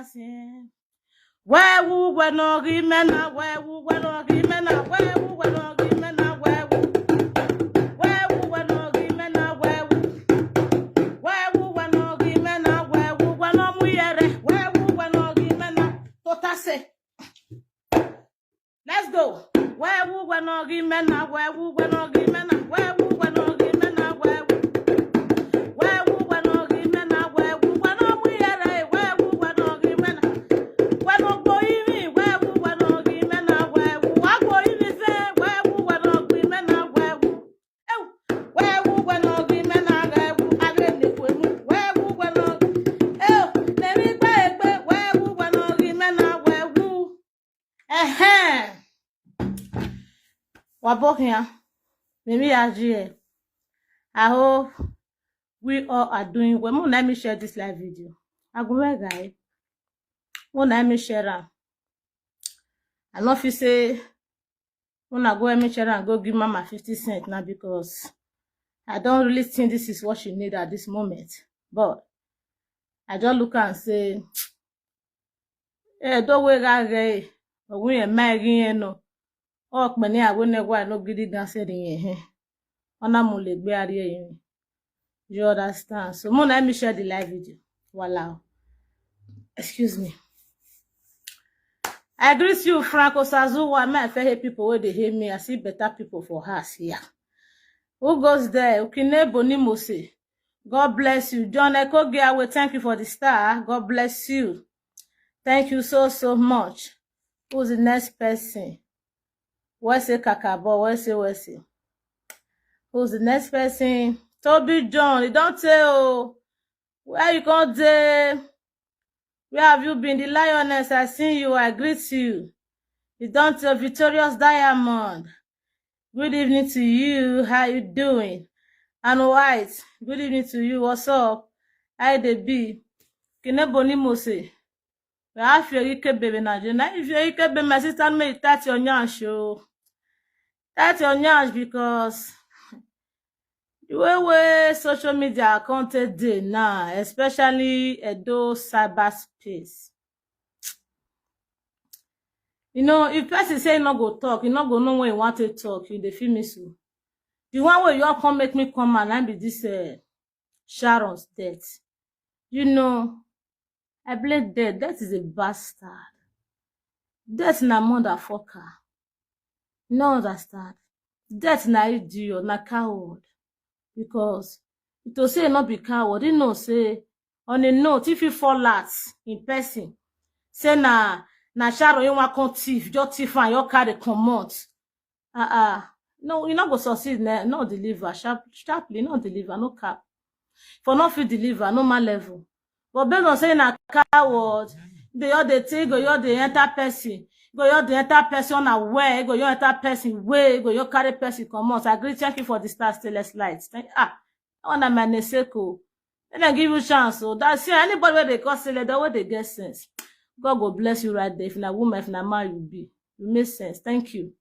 dancing. Where woo when no gimena, where woo when no gimena, where woo when no gimena, where woo when no gimena, where woo when no gimena, where woo when no muyere, where woo when no gimena. Totase. Let's go. Where woo when no gimena, where woo when no gimena, where woo when no gimena, where woo when no gimena, where woo when no muyere, where woo when no gimena. Where no go in, where woo when no gimena, where woo I go in say, where woo when no gimena, where woo. Where woo when no gimena, where woo I get the queen, where woo when no. Let me back, where woo when no gimena, where woo. Wabokia, maybe I hope we all are doing well. Let me share this live video. I go where guy. Let me share am. I know if you say when I go let me share and go give mama 50 cents now because I don't really think this is what she need at this moment. But I just look and say, don't worry, guy. But we are marrying, no. Oh, many I will never no giddy dancing in here. On a mule be. You understand? So, let me share the live video. Voila. Excuse me. I greet you, Franco Sazuwa. My fair people where they hear me. I see better people for us here. Who goes there? Ukine Bonimose. God bless you. John Ekoge, I will thank you for the star. God bless you. Thank you so much. Who's the next person? Where's the Kakabo? Where's the? Who's the next person? Toby John. You don't tell. Where you gone there? Where have you been? The lioness, I see you. I greet you. You don't tell Victorious Diamond. Good evening to you. How you doing? And White. Good evening to you. What's up? How they be? Kine Bonimose. We have your Ike baby now. If your Ike baby, my sister made that your nyash show. That's your nyash because the way social media content day now, especially those cyberspace. You know, if person say not go talk, you not go know when you want to talk, you dey feel me so. The one where you all come make me come and I be this Sharon's death. You know, I blame death. Death is a bastard. Death na motherfucker. You no understand. Death na idiot, na coward. Because it will say not be coward. You know, say on a note, if you fall out in person, say na Sharon you want come thief, just thief and you carry comot. No, you not go succeed, no deliver. Sharply, no deliver, no cap. For not feel deliver, no man level. But based on saying a coward, they all the thing, go you the enter person. Go you the enter person away, go you enter person way, go you carry person comot. I agree, thank you for the star stainless lights. I want to my neseko. Then I give you chance. So that's anybody where they call select, that way they get sense. God will bless you right there. If na woman, if na man, you be. You make sense. Thank you.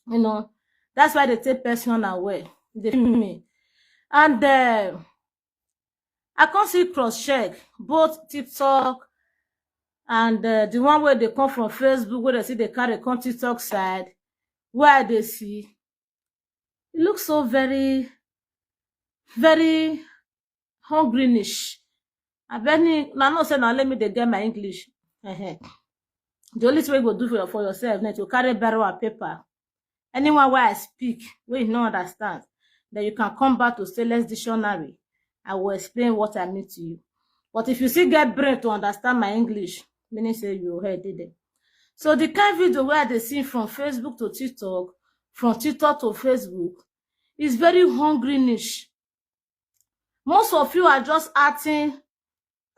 You know, that's why they take person away. They feel me. And I can't see cross-check both TikTok and the one where they come from Facebook, where they see they carry come TikTok side, where they see. It looks so very, very hungry-ish. I bet no say now let me they get my English. The only thing you go do for yourself now to carry barrel and paper. Anyone where I speak, where you don't understand, then you can come back to Stainless Dictionary. I will explain what I mean to you. But if you still get brain to understand my English, meaning say you heard it. So the kind of video where they see from Facebook to TikTok, from TikTok to Facebook, is very hungry-ish. Most of you are just acting. I'm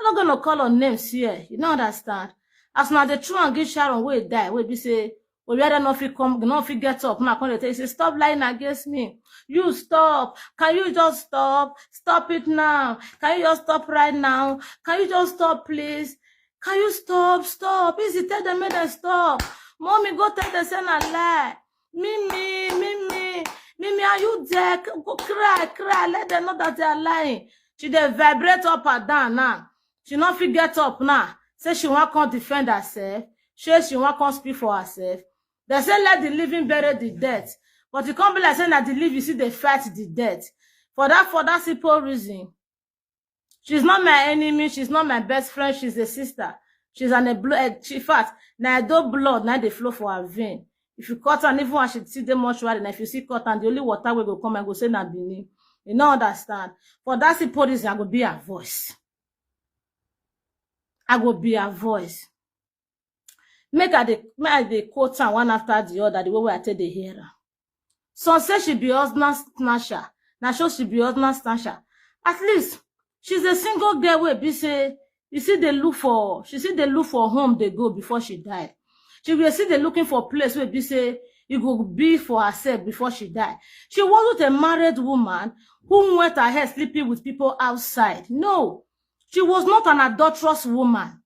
not gonna call on names here. You don't understand. As now the true and give Sharon way die, we be say, well, we not fit come, not fit get up. Now come they say, stop lying against me. You stop. Can you just stop? Stop it now. Can you just stop right now? Can you just stop, please? Can you stop? Stop. Easy, tell them make them stop. Mommy, go tell them send a lie. Mimi, are you there? Go cry. Let them know that they are lying. She dey vibrate up and down now. She not fit get up now. say she won't come defend herself, she won't come speak for herself. They say let the living bury the dead. But it can't be like saying that the living, you see, they fight the dead. For that simple reason, she's not my enemy, she's not my best friend, she's a sister. She's an blood, she fat. Now do blood, now they flow for her vein. If you cut and even when she see them much and if you see cut and the only water will go come and go say na Benin. You don't understand. For that simple reason, I will be her voice. I will be her voice. Make her the quote and one after the other, the way I tell the hearer. Some say she be husband snatcher. Now show she be husband snatcher. At least she's a single girl where be say you see they look for home they go before she died. She will see they looking for place where be say it will be for herself before she died. She wasn't a married woman who went ahead sleeping with people outside. No, she was not an adulterous woman.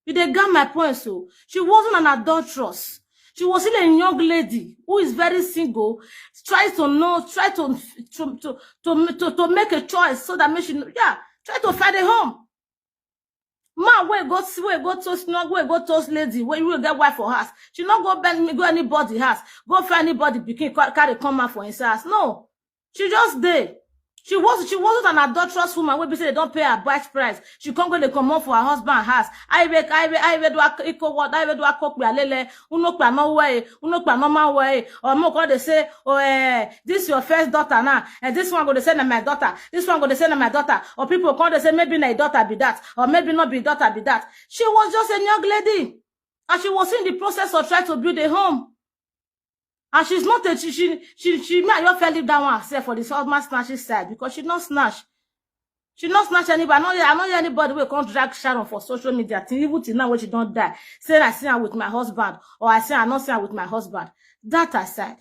You they got my point, so she wasn't an adulteress. She was still a young lady who is very single, try to make a choice so that she try to find a home. Man, where go toast lady, where you will get wife for house. She not go anybody house, go for anybody picking carry come out for his house. No, she just did. She wasn't an adulterous woman where they say they don't pay her bride price. She can't go to come out for her husband house. I do a cook lele, no way, or more they say, this is your first daughter now, and this one go to send my daughter, this one go to send my daughter, or people come to say maybe my daughter be that, or maybe not be daughter be that. She was just a young lady, and she was in the process of trying to build a home. And she's not a she might not fell down on herself for this husband snatching side because she not snatch. She not snatch anybody. I don't hear anybody will come drag Sharon for social media. Even till now when she don't die. Say I see her with my husband. Or I say I not see her with my husband. That aside.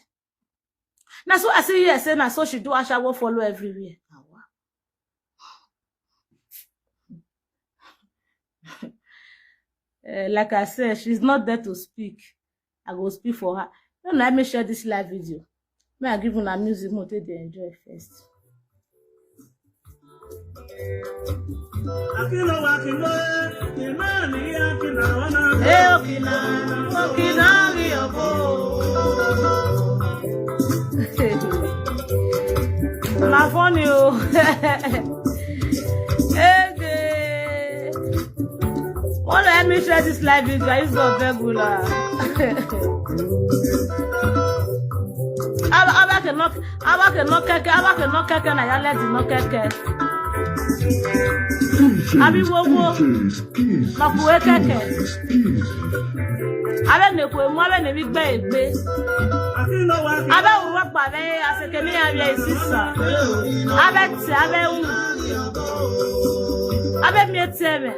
Now so I say yes, say now so she do Asha will follow everywhere. Like I said, she's not there to speak. I go speak for her. Don't let me share this live video. May I give you a music mode they enjoy first. My phone you. Well, let me share this live video. I use the regular. Abi wo ma ku keke abe ne ko mu abe ne bi gbe egbe abe wo pa be aseke ni awie isisa abe ti abe wu abe mi eteme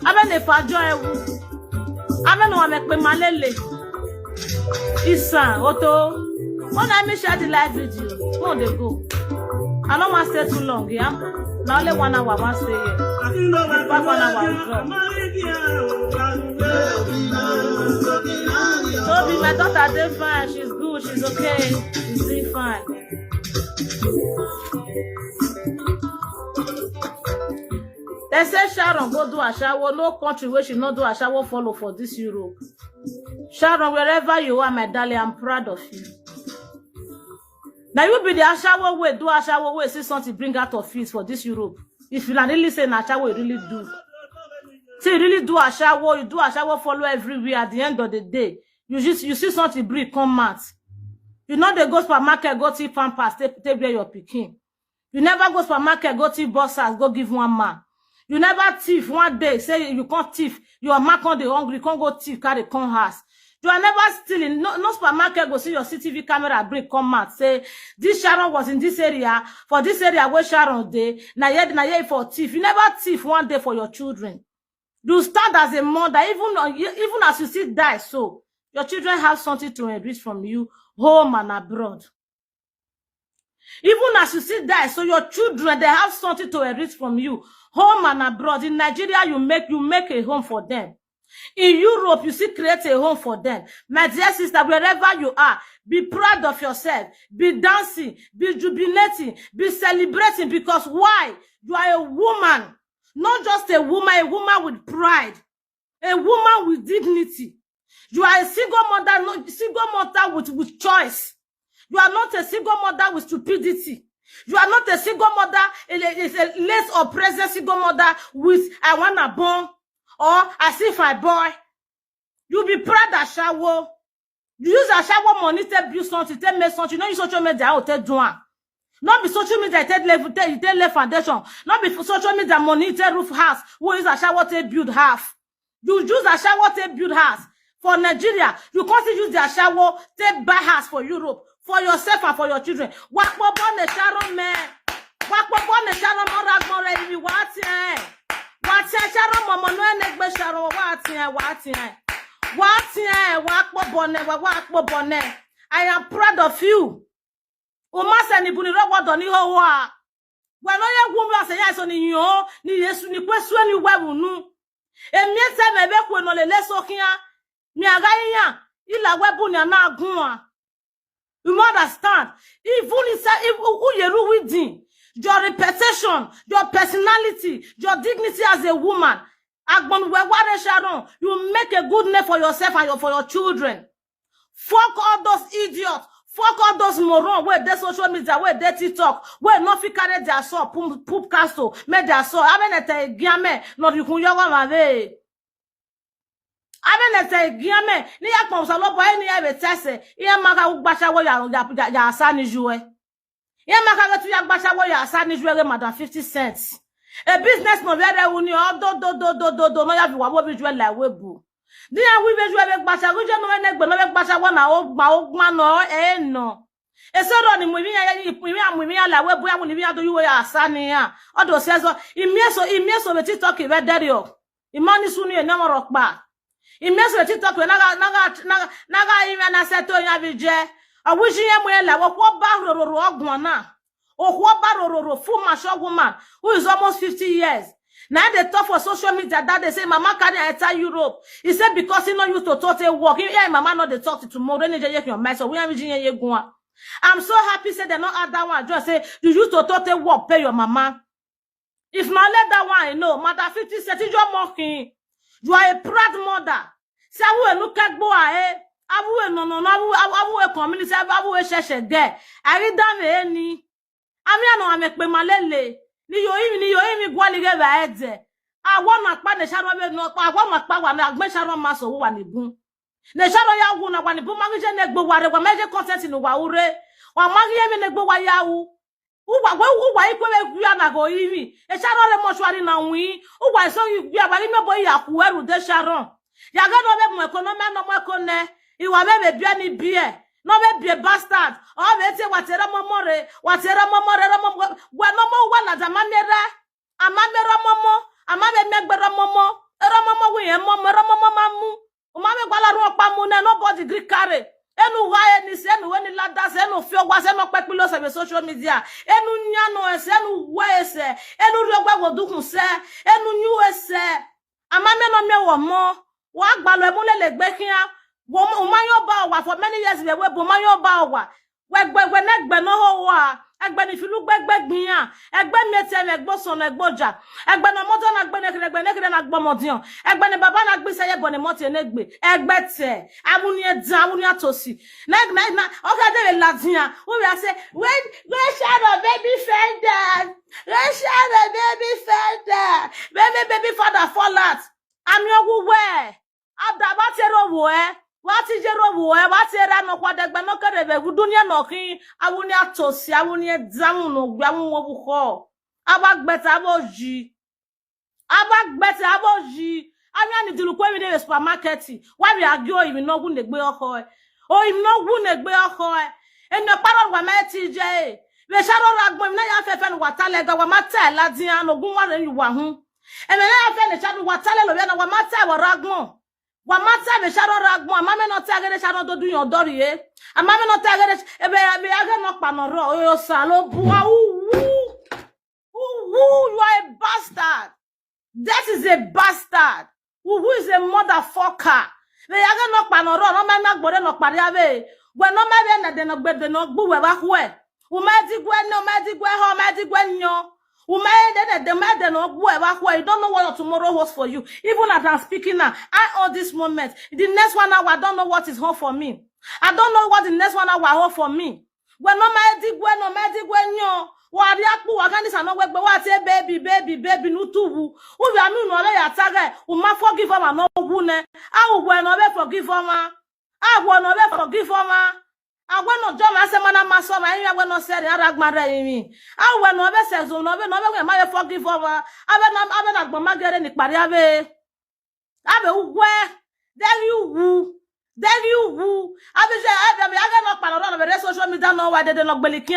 abe ne fajo ewu abe no wa me pe malele isa oto. When I me share the live video, where they go? I don't want to stay too long, yeah? Now only 1 hour, I want to stay here. Back 1 hour, Toby, my daughter, they're fine. She's good. She's okay. She's doing fine. They say Sharon go do a shower. No country where she not do a shower follow for this Europe. Sharon, wherever you are, my darling, I'm proud of you. Now you be the Ashawo way, do Ashawo way, see something bring out of fees for this Europe. If you really say Ashawo, you really do. See, you really do Ashawo, you do Ashawo follow everywhere. At the end of the day, you see something bring come out. You know they go supermarket, go to Pampers, take where your picking. You never go supermarket, go to Bossas, go give one man. You never thief one day, say you can't thief. Your man can't be hungry, you can't go thief, carry come house. You are never stealing. No supermarket go see your CCTV camera break come out. Say, this Sharon was in this area. For this area where Sharon day. Now here for thief. You never thief one day for your children. You stand as a mother. Even as you see die, so your children have something to enrich from you, home and abroad. Even as you see die, so your children, they have something to enrich from you, home and abroad. In Nigeria, you make a home for them. In Europe, you see, create a home for them. My dear sister, wherever you are, be proud of yourself. Be dancing, be jubilating, be celebrating. Because why? You are a woman. Not just a woman with pride. a woman with dignity. You are a single mother, not single mother with choice. You are not a single mother with stupidity. You are not a single mother, a less or present single mother with I wanna born or as if I boy. You be proud of shower. You use a shower money to build something, to make something. You know, use social media or take doing. Not be social media take left foundation. Not be social media money to roof house. Who use a shower to build half. You use a shower to build house for Nigeria. You can't use the shower to buy house for Europe. For yourself and for your children. What born the Sharon man? What born the Sharon more what Sharon mama no negbe Sharon what born I am proud of you. Umasa ni buniro wado ni ho wa. When oye woman say yes on yo ni Yesu ni kwesu ni wewunu. Emiese mebe kwe no lele sokia. Mi agaya ila webu ni na agun. You understand? Even if who you within your reputation, your personality, your dignity as a woman, you make a good name for yourself and for your children. Fuck all those idiots. Fuck all those morons where they social media, where they TikTok, where no fi carry their soul, poop castle, make their soul. Abenete giame, no you kun yoga mave. Abenete giame, ni ya konsa lo boy ni ya betese, iya maka ugbasha wo ya asani juwe. Iya maka getu ya gbasha wo ya asani juwe madam 50 cents. A business no very uni do no ya bi wa bo bi juwe la webu. Di ya wi be juwe be gbasha go je no enegbe no be gbasha wo na ogma no no. Esoro ni mu mi ya la webu ya mu ni ya do yuwe ya asani ya. Odo sezo imieso be TikTok be derio. Imani sunu e na morokpa. Imieso TikTok we naga ime na seto ya bije. Awuji ye mu la wo ba rororo ogun na. Okwo ba rororo full mature woman who is almost 50 years. Now they talk for social media that they say mama carry enter Europe. He said because he not used to talk to work. Yeah, mama not they talk to tomorrow. Then they your mind. So we are I'm so happy say they not add that one. Just say you used to talk to work, pay your mama. If not let that one, you know, mother 50 said you're mocking. You are a proud mother. Say we look at boy, eh? Abu no community, abu sheshe there. I read down any. Ami ano amekpe malele. Ni yo imi gwali ge ba ede. Awo na pa ne sharo be no pa awo ma pa wa na agbe sharo ma so wa ni gun. Ne sharo ya wu na wa ni bu ma je ne gbo wa re wa meje content ni wa ure. Wa ma ye mi ne gbo wa ya wu. Uwa ikwe be gbu ya na go iri. E sharo le mo shwari na wi. Uwa so yu gbu ya no boy ya ku eru de sharo. Ya ga no be mo economy no mo ekone. Iwa be bia ni bie. No be be bastard. Oh, be te watera momore momo. Wa no mo wa na zamanera. Amamera momo. Amabe megbera momo. Era momo we momo, era momo mamu. Umame gwala ro pa mu na nobody gree carry. Enu wa eni se enu we ni ladas enu fi ogwa se no pepilo se be social media. Enu nyano ese enu we ese. Enu ri ogwa go dukun se. Enu nyu ese. Amame no me wo mo. Wa gbalo emule legbe kian. Umayo ba wa for many years we umayo ba wa we negbe no ho wa egbe ni filu gbegbe gbin yan egbe mete me egbo so na egboja egbe no moto na gbe nekire na gbo modian egbe ni baba na gbe seye bo ni moto negbe egbe te amuni edan amuni atosi na okay dey ladian we say when shadow baby fender baby father fall out am your we adabatero wo What is your boy? What's your no quadagba no carebe? Dunia knocking. I will not toss. I will not down no ground of ho. Abak better aboji. Abak better aboji. I need to look when we supermarket. Why we are going? We know who the boy or him no who the boy and the part of my TJ. We shall not go na ya what I let our matter Ladiano go one you want. And then I fell a shadow what I let our matter or ragmo. Wa mata be sharo ragmo amame no tagere sharo do your dori eh amame no tagere ebe aga no panoro yo salo bua you are a bastard. That is a bastard. Who is a motherfucker? Be aga no panoro no me na gbore no pare ave we no me be na de no gbe no gbu we ba hwe o me di gwe no me di gwe ho me di gwe nyo You don't know what your tomorrow holds for you. Even as I'm speaking now, on this moment, the next 1 hour, I don't know what is hold for me. I don't know what the next 1 hour hold for me. When no magic, no. What can this no work? But what say, baby, no too. Who you are no ya tage. Who ma forgive her no wune. I will no forgive her. I will no forgive her. I will not jump as a man and my son. I will not say the other me. I will not say so. No, my forgive her. I will not get any pariave. I will where. Then you woo. I not on the social media. No, why they not believe.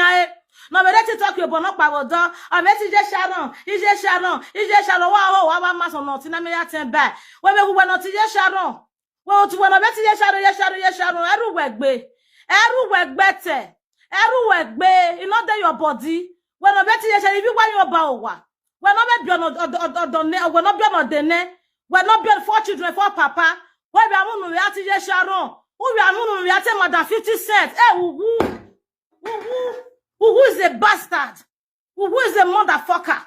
No, but let's talk about no power. I met Sharon. Is Sharon. Wow, our master not in a minute back. When we were not Sharon. Well, to one of Sharon. Everywhere better. Everywhere be. You know that your body. When I bet you, if you want your bow, when I bet you when not be on the net, when not be 4 children for papa, when we are moving at Sharon, we are moving at more than 50 cents. Who is a bastard? Who is a motherfucker?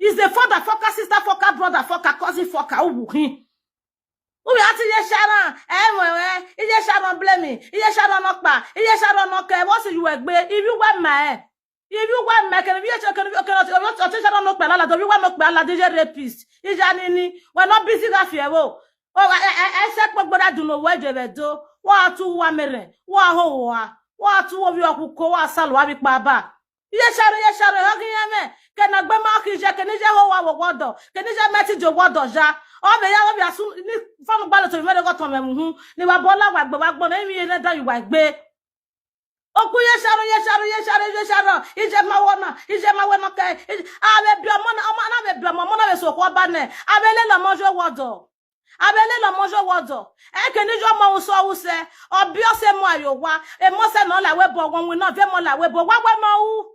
Is the father fucker, sister fucker, brother fucker, cousin fucker? Who are to Sharon? Is Sharon blame me? Is Sharon not back? Is Sharon not care? What's you work? If you want my, if you want my, can you Sharon not bella? Do you want not bella? DJ rapist? Is Janini? We're not busy that fear. Oh, I said, but I do know where they do. What 2 1 minute? What 2 of you who call us Salwabi Baba? Yes, Sharon, how can you? Can I be marking Jack and Nijawa water? Can you message your water, Ja? Oh, the other soon from ballot to medical to them. They were bola like the backbone, and that you like be. Oh, yes, Sharon. Is my one, okay? I will be a man, so what banner? I will let a mojo water. Abele la mojo wodo. Can you draw my so say, or Biose Mario, a mosa no la webo, one will not vemo la webo, what no,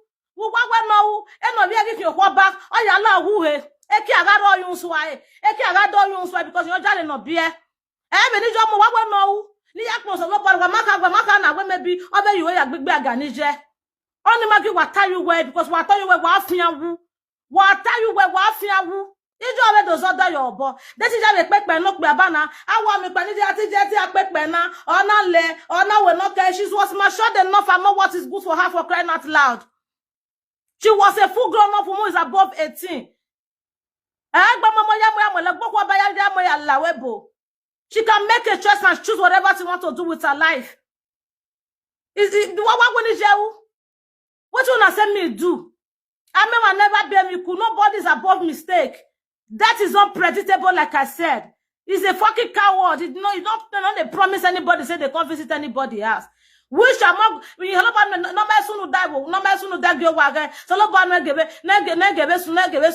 and no, we are getting your back, or ya la who is, Eki agado yun swai, because you're jolly no beer. Even if you what no, Niakos of Maka, na when maybe other you a big bag and nije. Only make you what tell you where, because what tell you where wafia woo. If you have those other your boy, this is a quick man, not Babana. I want me penny a quick man, or not lay, or now will not care. She was matured enough. I know what is good for her for crying out loud. She was a full grown up who is above 18. She can make a choice and choose whatever she wants to do with her life. Is it what will you? What you wanna send me do? I may never bear me cool. Nobody's above mistake. That is unpredictable, like I said. It's a fucking coward. You don't they promise anybody, say they can't visit anybody else. Wish among we help no soon die, no soon die go wagon. So no ban give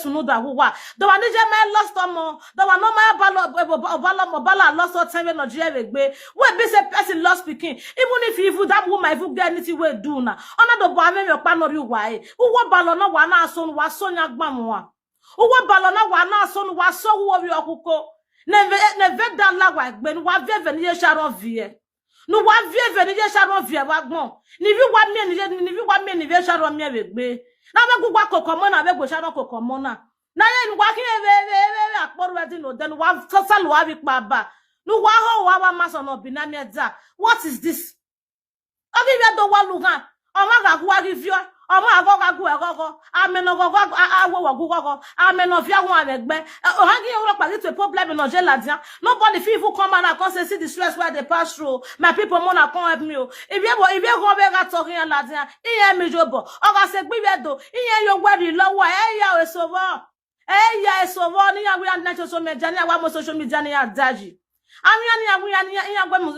sunu da huwa. The one is man lost more. The one no bala lost all time no jewegbe. We be say person lost speaking. Even if you that woman if you get anything we do na. Ona do ban me your pan or you why. Uwo balo no wa na so wa so nya gbamwa. Uwo balo na wa na so wa so wo wi okuko. Ne dan la wa gbe wa veve ni Sharon vie. No one vie veni je Sharon vie wagbon. Ni vi wa me ni vie Sharon mi wegbe. Na be gugwa kokomo na be go Sharon kokomo na. Na ye ni wa ki we akporu wedding no den wa salu wa bi pa ba. No wa ho wa maso no bi na me da. What is this? Obi be do wa lugan. O ma ga ku wa gi fio. O ma go ga ku e gogo. Ameno gogo awo wa gogo. Ameno fia won abegbe. O hangi Europe pa to problem no je ladian. Nobody fit come and come see the stress where they pass through. My people mona come help me. If you go be ga talking ladian, iye mi jobo. O ga se gbe we do. Iye yo gwari lowo e ya e sovo ni ya we and social media ni wa mo social media ni ya daji.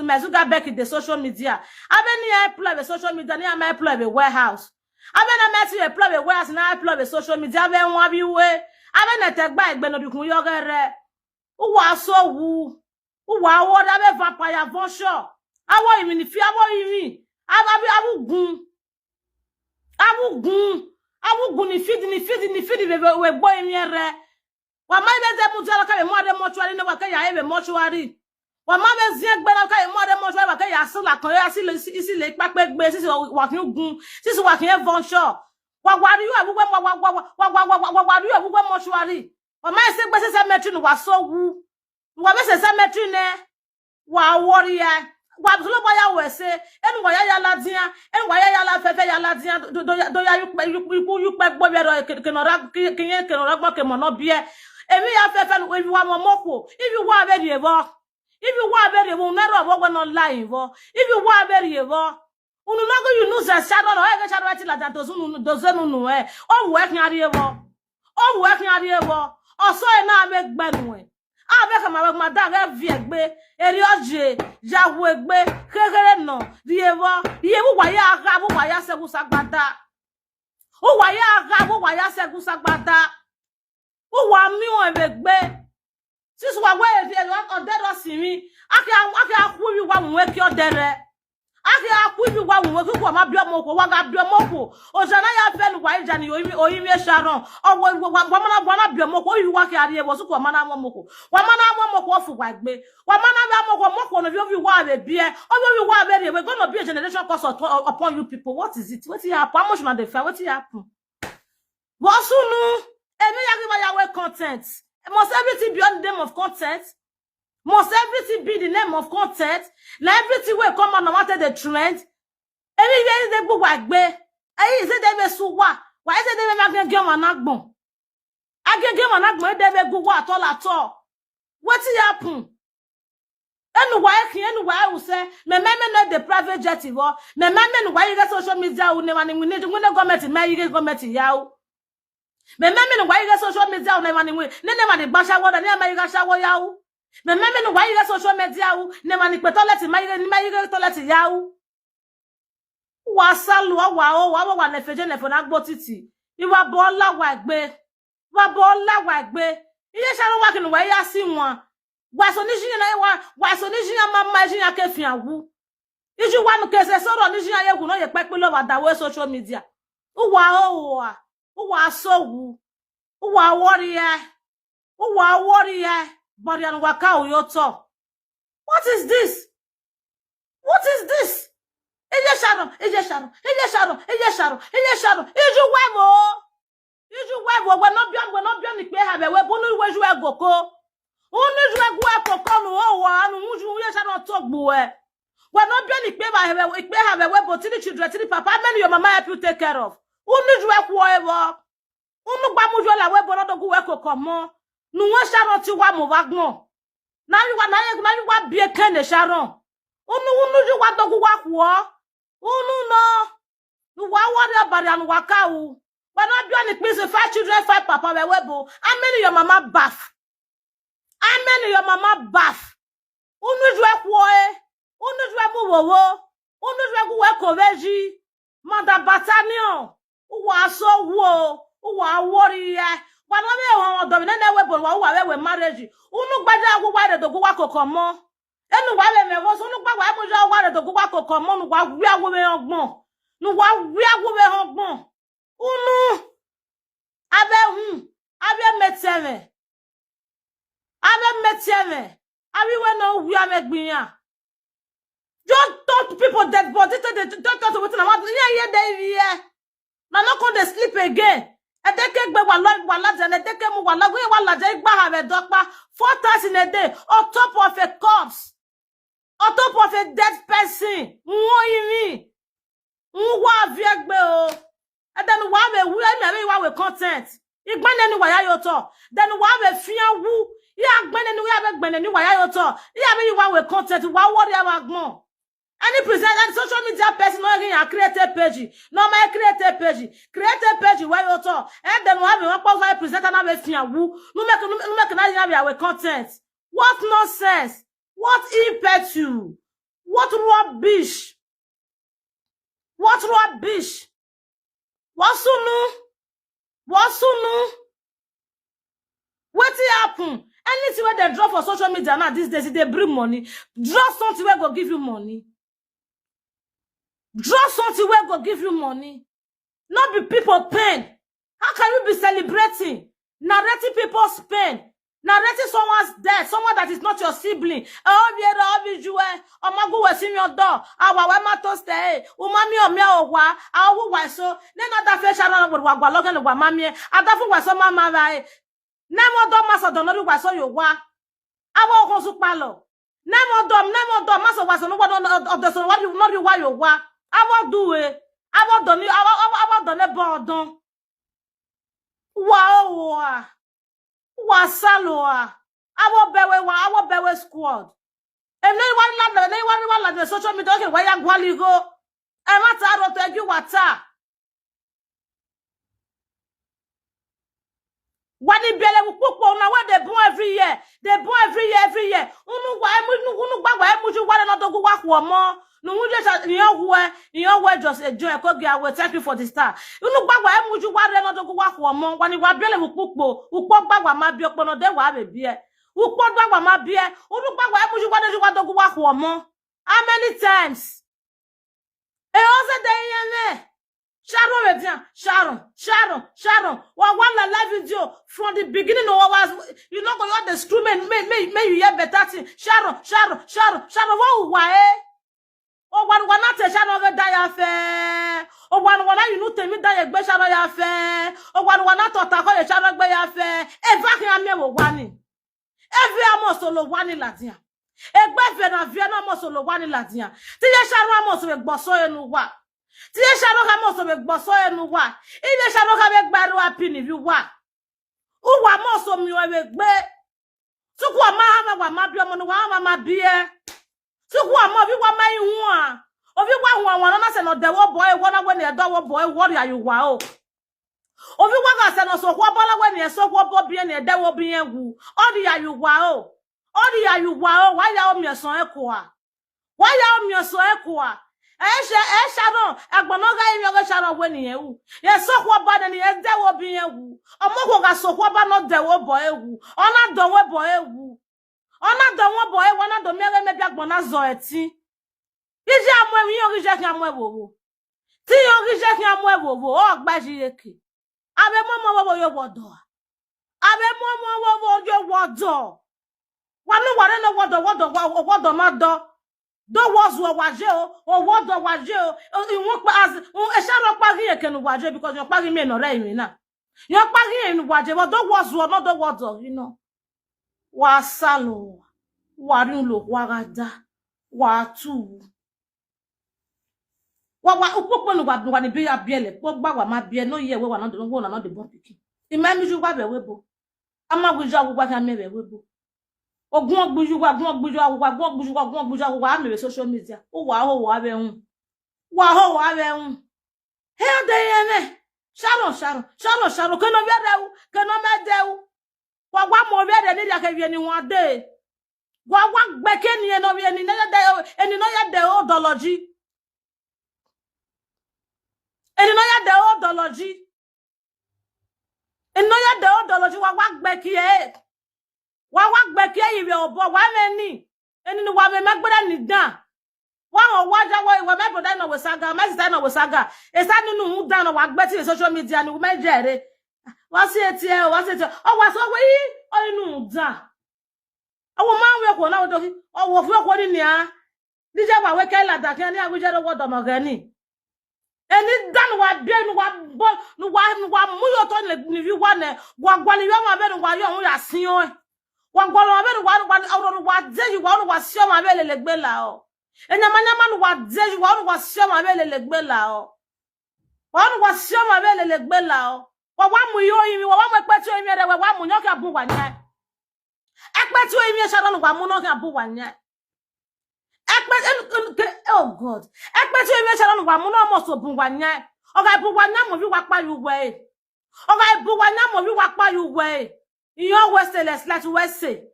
Mezuga back in the social media. Abeni I employ the social media, I employ the warehouse. Abeni I employ the warehouse, and I employ the social media. Abeni one be way. Abeni take back beno du kun yogere. Uwa so wu. Uwa wo da be vampire von show. Awo imi ni fi awo imi. Awu gun ni feed we boy mi re. Wa ma be ze mu jara ka be mo de mortuary ne wa ka ya e be mortuary. Wa ma be zie gbe na ka e mo de mortuary wa ka ya sila kan ya isi le pape gbe sisi wa kin gun sisi wa kin e von show. Wagwari you abuwe wagwari you abuwe mortuary. O ma se gbe se cemetery no wa so wu. Wa be se cemetery ne wa warrior. Wa blo boya we se enu wa ya la dia, enu wa ya la fefe ya la dia do ya you pe gbo bi ro kenora gbo ke mo no bie. Emi ya fefe no wi wa momoko. If you wa be evo. If you wa be evo, never go no lie vo. If you wa be evo, unu nago you know se shadow no e shadow ati la janto sunu dozenu nu e. O wo ekin ari evo. O wo ekin ari evo. O so e na me gbenu e. A be ka ma da ga vi egbe, eri oje, yawo egbe, kekere no, ri evo. Iye wo wa ya aga, wo wa ya segun sagbada. O wa ya aga, wo wa ya segun sagbada. O wa mi o egbe. Sis wa we e o dero simi. Aki akwu wi wa nwe ki o dere. Aki akwu wi wa nwe ki ko ma bi omoko, wa ga bi omoko. O jana ya fe nu wa ija ni oyimi Sharon. O wa mana bi omoko, o wi wa ki ari e bo su ko mana omoko. Wa mana omoko ofu wa gbe. Wa mana bi omoko no bi o wi wa be bie. O wi wa be re we gonna be a generation curse upon you people. What is it? What happen? How much na dey fair? What happen? Wasunu emi ya ki ba ya we content. Must everything be on the name of content? Must everything be the name of content? Now everything will come on no matter the trend. Every day they go back be. Ayi say they be so wa. Why say they be make game anagbon? Age game anagbon they be go wa at all. What happen? Enu why will say me not the private jet iwo. Me why you get social media we need government me you get government yawo. Me why you get social media ne mani we ne mani basha wo da ne ma you ga shawo yawo. Me why you get social media wo ne mani pe toilet ma you get toilet yawo. Wa salu wa ne feje ne fo na gbo titi. Iwa bo lawa egbe. Iye sharu wa kinu wa ya si won. Wa so ni jiyan na wa so ni jiyan mama jiyan ke fi awu. Iju wa nu kese soro ni jiyan yegun no ye pepe lo wa dawo social media. Uwa so uwa warrior, but yan waka uyoto. What is this? Ije shadow. Iju webo, we no bion ni pe ha be we bonu we ju egoko. Unu ju egu ekoko nu o wa anu muju ye shadow togbo e. We no bion ni pe ha be we bo 3 children, 3 papa, many your mama help you take care of. Unu ju eku ewo. Unu gba muju la we bo dogu we koko mo. Nu won shadow ti wa mo wagbon. Na you wa bie ken Sharon. Unu ju wa dogu wa kwo. Unu no. Nu wa worry about an waka u. But not doing it, please. 5 children, 5 papa, webo. How many your mama bath? Unu jwe kwoe. Unu jwe muwowo. Unu jwe kuwe koveji. Manda battalion. Uwa so wo. Uwa warrior. Wana me won do nene webo wa we marriage. Unu gbaja agwa de dogu wa kokomo. Enu wa le me wo so unu gba wa mu jo wa de dogu wa kokomo nu wa wi awo me ogbon. Nu wa wi awo me ogbon. Unu abe meteme abi we no wi amegbiyan just talk people dead body don't talk to wetin about yeah dey here na no come dey sleep again edeke gbe wa laje edeke mu wa lago wa laje igba ha be dokpa 4 times in a day on top of a corpse, on top of a dead person. Nwa viegbe o. And then wa we content. Igbane ni wa ya yo to. Then wa we fian wu. Ya gbane ni wa be gbane ni wa ya yo to. Ya be wa we content wa worry agbon. Any present and social media person no again create a page. No my create a page. Create a page wa yo to. And then wa be one present and we fian wu. No make na ya we content. What nonsense? What impetus? What rubbish? What rubbish? Wasunu? What happen? Anything where they draw for social media now these days, they bring money. Draw something where go give you money. Draw something where go give you money. Not be people pain. How can you be celebrating? Narrating people's pain. Narrating someone's death, someone that is not your sibling. Oh, biera, oh, bijue. Omagu we sim your door. Awa we ma to stay. Umami o me o wa. Awu wa so. Ne na da fe shara wa gwa logan wa mami. Adafu wa so mama vai. Nemo do maso do no wa so yo wa. Awa o konsu palo. Nemo do maso wa so no wa of the so what you not you wa yo wa. Awa do we. Awa do ni awa do ne bordon. Wa. Wasaloa. Our bewe squad. And anyone like the social media, okay, where you go? I'm not out to you wata. What the belle will cook on where they born every year. They born every year. Unu why muju one another go work one more. No muju your way just enjoy a cook. I will thank you for the star. Unu why muju one another go work one more. When you want belle will cook who pop back what my beer on the wa beer. Who pop back what my beer. Unu why muju one go work one more. How many times? E also day Sharon. One live video from the beginning of us. You know, go the screaming, may you hear better thing. Sharon. What why? Oh, one not a Sharon die affair. Oh, one you know to me die a Sharon affair. Oh, one not to call a Sharon by affair. Every amo one. Every amo solo one in Latin. Egbe Vienna mo solo one in Latin. Tia Sharon amo so a bosso and what? Tia Sharon amo so a bosso and what? Ile Sharon have a baro apini you what? Uwa mo so mi we gbe. Tukwa ma wa ma bi omo no wa ma bi e. Tukwa mo bi wa ma hu a. Obi wa hu awon na se no de wo boy wo na we ne do wo boy wo ya you wa o. Obi wa ga se no so kwa bola we ne so kwa bo bi ne de wo bi egu. Odi ya you wa o. Odi ya you wa o. Why ya o mi so eko a? Why ya o mi so eko a? Sharon agbonoga imi ogo Sharon we ni ewu. Ye so kwa ba ne ye de wo bi egu. Omo ga so kwa ba no de wo boy egu. Ona do we boy egu. Ona do wo boy wona do mere me bi agbona zo eti. Iji amwe wi ori je kan amwe wowo. Ti ori je kan amwe wowo o gba jireke. Abe momo wowo yo wodo. Abe momo wowo yo wodo. Wanu ware no wodo ma do. Do was waje o wodo waje o iwon pa as e Sharon pa ri eke no waje because you pa ri me no re mi na. You pa ri enu waje but do was no do wodo, you know. Wa salo. Wa ri lo wa gada. Wa tu. Wa upopo no wa ni bi abiele po gba wa ma bie no ye we wa no de bon pikin. Imami ju gba be webo. Ama guja gba ka me be webo. Ogun ogbuju wa me social media. O wa be hun. Wa be hun. He de yene. Sharon. Keno be de u, keno me de u. Wa mo be de ni ya ke wie ni won de. Wa gbe ke ni e no be ni na de eni no ya de odology. Eni no ya de odology. Eni no ya de odology wa gbe ki e. Wa gbe ki e iwe obo wa me ni. Eni ni wa me magbara ni dan. Wa ho wa ja wa me brother no we saga, my sister no we saga. E sa ninu hu dan no wa gbe ti social media ni we me jere. Wa se ti e, o wa so we o inu dan. Awo ma we ko na wo doki. O wo fu ko ni a. Dije wa we kai la da kan ni aguje ro wodo mo gani. Eni dan wa bi nu wa bo nu wa mu yo to ni wi wa ne wa gwa ni yo ma be nu wa yo hu ya sin o. Wa gwa lo be nu wa de yi wa si o ma be le gbe la o. Enyamanyama nu wa de yi wa si o ma be le gbe la o. Wa si o ma be le gbe la o. Wa mu yo yin wa mu pe ti o yin re wa mu nyo ka bu wa nya. Ekpe ti o yin Sharon wa mu no ka bu wa nya. Oh God. Ekpe ti o yin Sharon wa mu no mo so bu wa nya. O ga bu wa nya mo bi wa pa you we. O ga bu wa nya mo bi wa pa you we. You West let West say.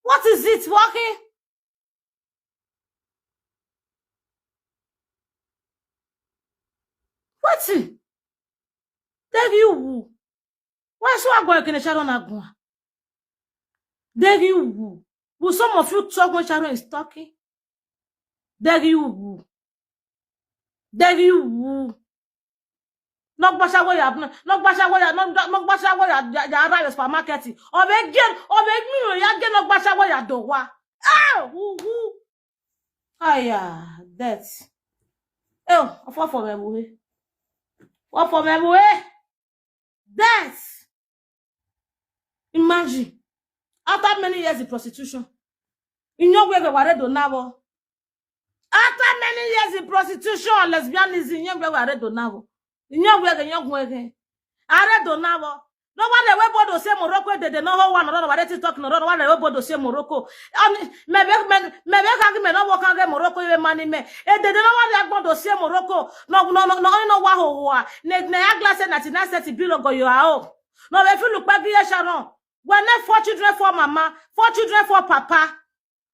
What is it working? What's it? There you. Why so I go can Sharon agwa? There you. Will some of you talk when Sharon is talking? There you. no gbasha wo ya arrive supermarket obege mi ya ge no gbasha wo ya do wa who aya that ofo for me buwe what for me buwe that imagine after many years in prostitution inogwe we ware do nawo after many years in prostitution lesbianism inogwe ware do nawo inogwe are do nawo no one we bodo say Morocco de no ho one no ware TikTok no one we bodo say Morocco mebe ka me no work age Morocco we mani me de no one bodo say Morocco no wa ho wa ne ya glass na 1970 bill go yo a no we feel look back here Sharon when 4 children for mama 4 children for papa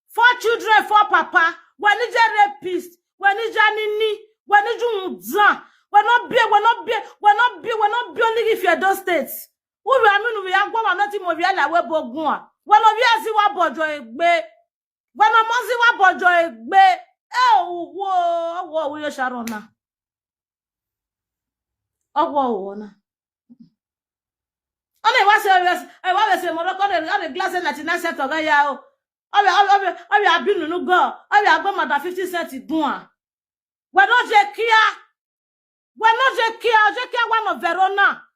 4 children for papa when is a rapist when is janini when is jumza when not be only if you those states who we are going not mo via la we bogun when no via si wa bojo egbe when no mo si wa bojo egbe wo we Sharon na owo na only was say Morocco the glass na 99 cents oga ya o obi abinu nu go obi agbo mada 50 cents dun we no je kia one of Verona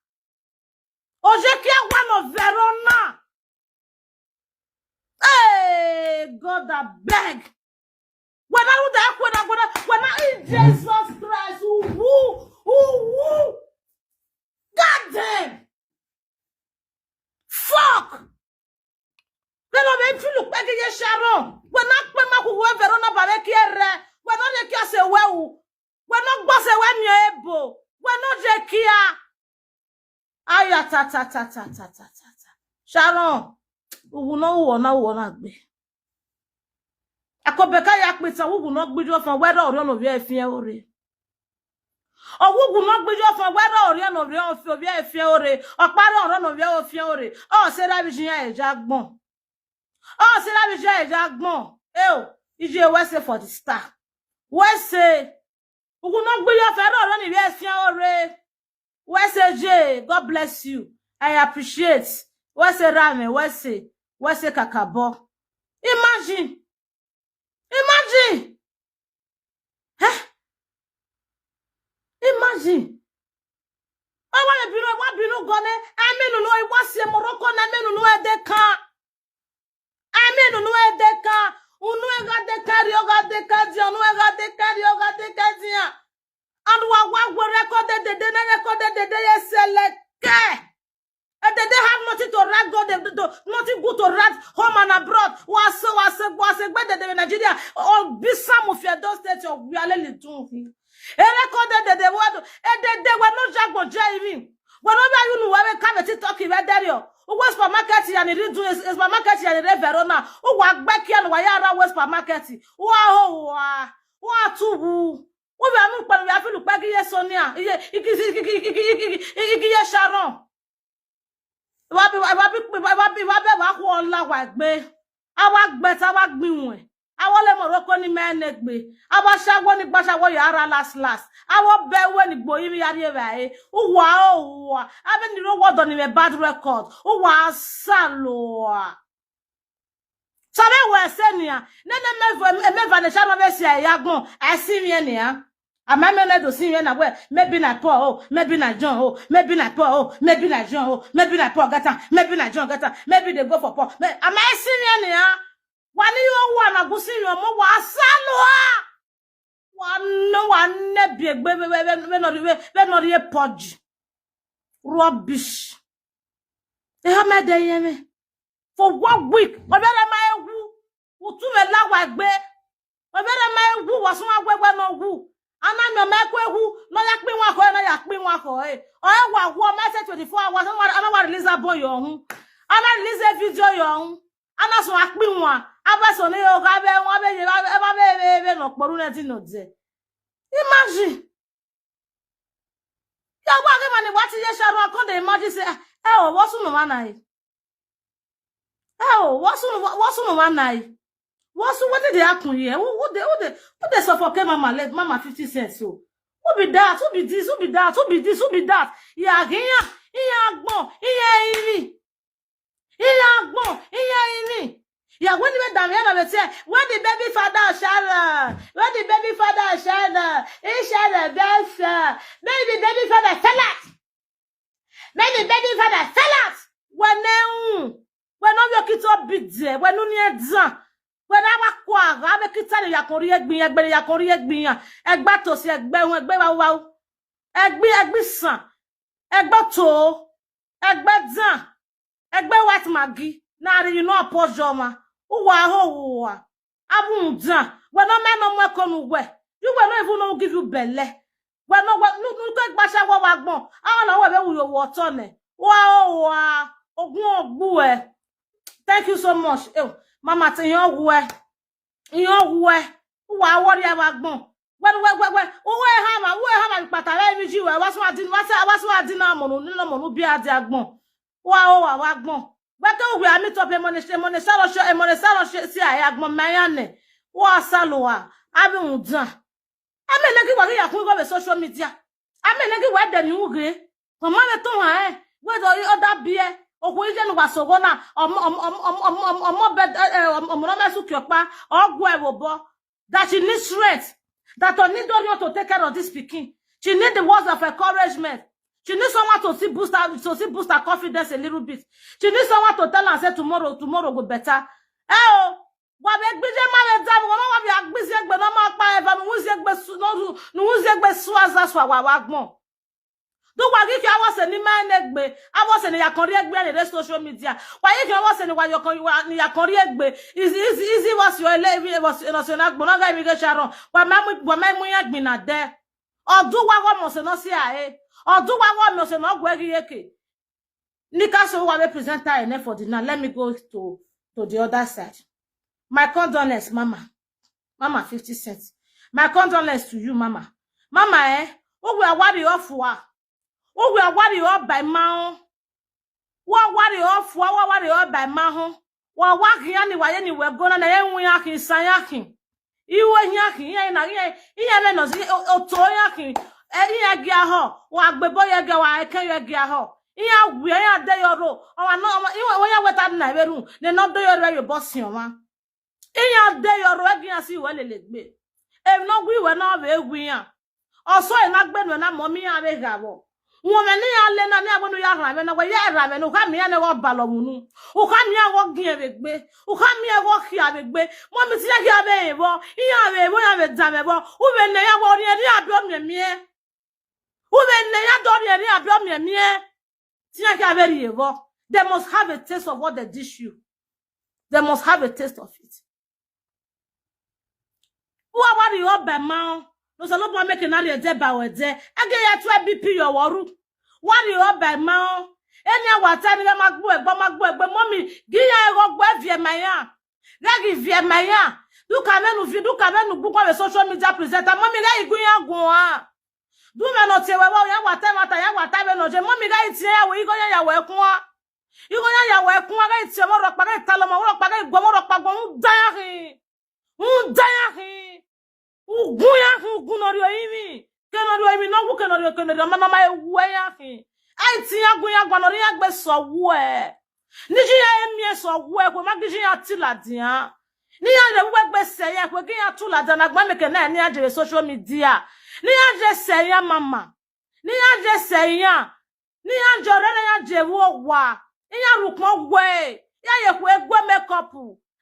one of Verona hey God I beg when I in Jesus Christ who God damn fuck when I feel look back in Sharon when I put my who Verona bareki when I let you say well when not boss when you able when not je kia aya ta Sharon who no na gbe akobeka ya pita who no gbijo from whether or no via efie ore o who no gbijo from whether or no via efie ore opare or no via efie ore se ra bi jiyan ejagbon ije we say for the star we say who no gbijo from or no via efie ore we say J God bless you I appreciate we say Rame we say Kakabo imagine I want binu gone amenu no e wase Morocco na amenu no edeka unu ega deka dia and wa recorded the yeseleke and they have nothing to write nothing good to write home and abroad was better than Nigeria or be some of your those states of really doing recorded the word and they were not jago driving whenever you know where come to talk about there West supermarket and it do is supermarket and Verona who work back here and wire West supermarket wow too we have to look back here Sonia Sharon Awole Morocco ni menegbe abashawo ni gbashawo yara last awo bewe ni gboyimi yari ebe uwa abe ni ro word on me bad record uwa saloa sabe we senia nene me vanisha no be sia yagbon asimie ne ya amame na do sinye na we maybe na Paul maybe na John maybe na Paul maybe na John maybe na Paul gata maybe na John gata maybe they go for Paul am I sinye ne ya wani yo wa na gusi yo mo wa salo one be no re podge rubbish e ha me dey yeme for 1 week obere ma ewu utu me lawa gbe obere ma ewu wasun agbegbe no wu ana mi ma ku ewu no ya pin wa ko na ya pin wa ko o wa wo message 24 hours ana wa release boy yo hun ana release video yo hun ana so apin wa abaso ni o ga be won be be no poru na ti no de imagine ya wa ke mani what ye Sharon kon dey imagine say wo sunu ma na yi wo sunu ma na yi what did they happen here who they suffocate mama 50 cents so Who be that? Who be this? Who be that? Who be this? Who be that? Yeah, gbon, ini. Yeah, ini. Yeah, when you Damiana say, where the baby father shall, where the baby father shall, he shall best, maybe baby father fell out. Maybe baby father fell out. When no you kit up big there, when no near zan. When I was I make it ya kori egbin, egba to si egbe wa egbe san, egba to, egbe zan, egbe white magi, na you know apojoma. Uwa ho wa. Abun zan. When no man no more come we. You will not even know give you belle. When no take basha wa wagbon. I don't know where you water ne. Wa ogun ogbu. Thank you so much. Mama te yon we. Wa worry wagbon. When hama patara mi ji we wasu adina monu bi ade agbon. Wa wagbon. Weka we meet up money salo si agbon mayane. Wa saloa. Abi undan. Ame legi wa ya kun go social media. Ame legi wa de ni ugre. Mama me ton ha we do other beer. Oku ije nu wasogo na omo bed mesu kiopa ogwo ewobo that she needs strength. That on need to take care of this pikin. She need the words of encouragement. She needs someone to boost her confidence a little bit. She needs someone to tell her say tomorrow go better. Wa be gbije ma le da mo wa bi agbise egbe no ma pa eva no wuzi egbe suaza so wa gbon. Do wa gi ki awose ni ma negbe, awose ni yakori egbe ni social media. Wa yi ki awose ni wa yakori egbe. Easy was your levi was national gbo no ga mi ge sharon. Wa ma mu yagbin na de. Odu wa go mo se no si ae. Odu wa go mo se no gwe gi yeke. Nika so wa presenter ene for the now. Let me go to the other side. My condolence, Mama. Mama, 50 cents. My condolence to you, Mama. Mama, who will worry off wa? Who will worry off by mouth? What worry off? What worry off by mouth? What work any we're gonna na yakin sayakin. You were yakin, yeah, no, otoyakin, and ya ho, what beboya go, I can ya ho. Yeah, we are there, or no, when you went up in room, they not do your boss, you Inya de your regular see well legbe. If no we were not we are. Also in agbe na mommy a be gabo. Woman ni ale na ni abonu ya rame na we ya rame no ka mi ya na wo balomunu. O ka mi ya wo gin ebegbe. O ka mi ya wo ki abegbe. Mommy ti ya ki abe ebo. Iya be ebo ya be damebo. U be ne ya wo ri eri abio miemie. U be ne ya do ri eri abio miemie. Ti ya ki abe ri ebo. They must have a taste of what they dish you. They must have a taste of it. What worry you by man? No so no make na le de ba we de. Age ya to BP your waru. Worry you by man? Enya wata ni magbo egbo mommy. Gi ya ego gbo vie maya. Lagi vie maya. Du ka menu bu kwa social media presenter. Mommy ga igun ya gun a. Du me no te we ya wata be no je. Mommy ga itie ya we igo ya we kun a. Igo ya we kun a ga itie mo ro pa ga italomo ro pa ga igbo mo ro pa gon dayahin. Ugunorio imi. Kenorio imi no kenorio mama ewe yahin. Ai ti ya gun ya gbanori ya gbe so we. Niji ya emi so we ko ma giji ya tiladian. Ni ya le we gbe se ya ko gi ya tuladian na gba meke na ni ajere social media. Ni ya je se ya mama. Ni ya je se ya. Ni ya jore na ya je wo wa. Ni ya rukun we. Ya ye ko egbe makeup.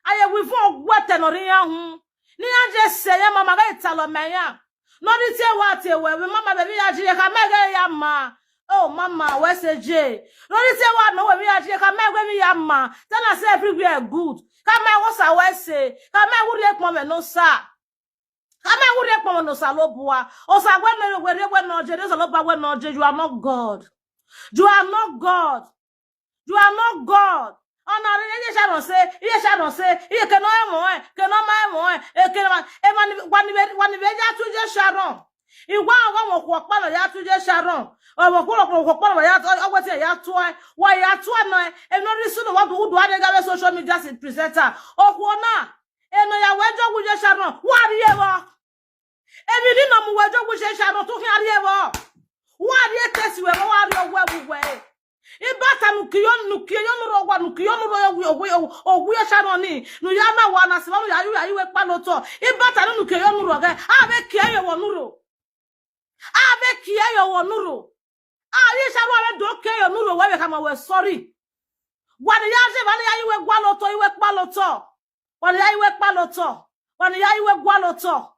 Aye we fun ogwo tenori ya hun. Ni anje seye mama ga italo meya. No di tie wa tie we mama baby ya jire ka mege ya ma. Oh mama we say je. No di tie wa no we ya jire ka mege mi ya ma. Tell us everywhere good. Ka me wo sa we say. Ka me wuri ekpo me no sa. Ka me wuri ekpo me no sa lo bua. O sa gwe me we no je so lo ba we no je. You are not God. You are not God. You are not God. Oh no, iye sharon say, iye ke no ma mo e ke ma e wani be ja tu je sharon. Iwa won ko pa lo ya tu je sharon. O mo ko pa lo ya o ti ya tu wa ya tu no e no ri sunu wa do ade ga social media presenter. O ko na e no ya wejo wu je sharon. Wa ri e wo. Ebi ni no mu wajo bu she Sharon to hin are wo. Wa are tesi we wa are wo we. Ibata nukiyo nuro wa nukiyo nuro owu ya Sharon ni. Nu ya na wa na se wa ya yi we pa loto. Ibata nukiyo nuro ge. Abe kiye yo nuro. Abe kiye yo nuro. Aye Sharon abe do kiye yo nuro we kama we sorry. Wani ya je wani ya yi we gwa loto iwe pa loto. Wani ya yi we pa loto. Wani ya yi we gwa loto.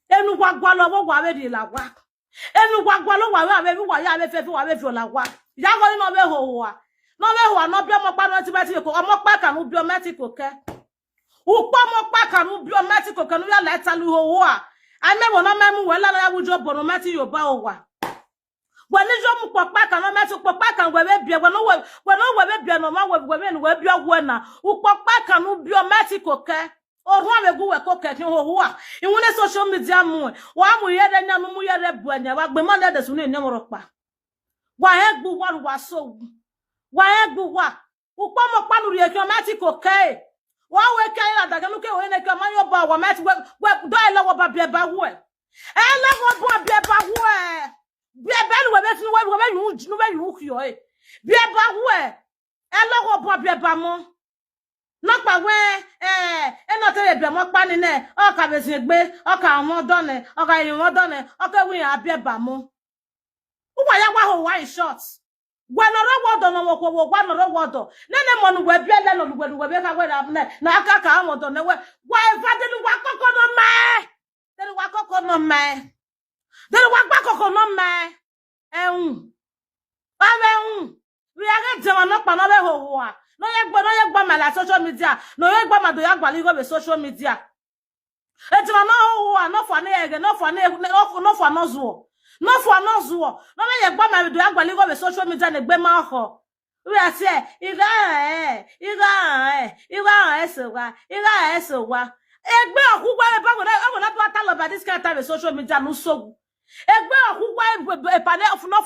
Enu gwa lo wo wa we di la wa. Enu gwa lo wa we wa ya be fe wa be fi la wa. Ya go ni no be ho wa. No be ho no bi omo pa no ti be ti ko omo pa kan bi o metiko ke. U pa omo pa kan bi o metiko ke no ya leta lu ho wa. Ai me wona memu we la na ya wujo bono meti yo ba o wa. We ni jo mu pa kan no meti pa kan we be bia we no we bia no ma we bia wo na. U pa kan bi o metiko ke. Orun abegu we ko kekin ho wa iwune social media mu wa mu ye de nya mu ye re bu anya wa gbe ma le de sunu enya moro pa wa egbu wa so wa egbu wa upo mo panu ri ekin ma ti ko ke wa we ke la daga nu ke o ne ke ma yo ba wa ma ti we do e lo ba bie ba wo e le wo bo bie ba wo e bie ba lu we be tinu we be yu nu be yu kyo e bie ba wo e lo wo bo bie ba mo no pa we no te be mo pa ni ne o ka be sin gbe o ka won do ne o ka yin won do ne o ka wi abie ba mo u wa ya wa ho wa in short gwa no ro wodo no wo ko wo gwa no ro wodo nene mo nu gwa bie le no gwa be ka we na aka ka won do ne we gwa e fa de lu wa koko no me de lu wa koko no me de lu wa gba koko no me ba be we aga je no pa no be ho wa no ye gba ma la social media no ye gba ma do ya gba li go be social media e ti ma no ho no for na ye no for no zuo no ye gba ma do ya gba li go be social media ne gbe ma ho we ase iga eso wa egbe okugwa e ba go na to tell about this kind of social media no so egbe okugwa e pale of no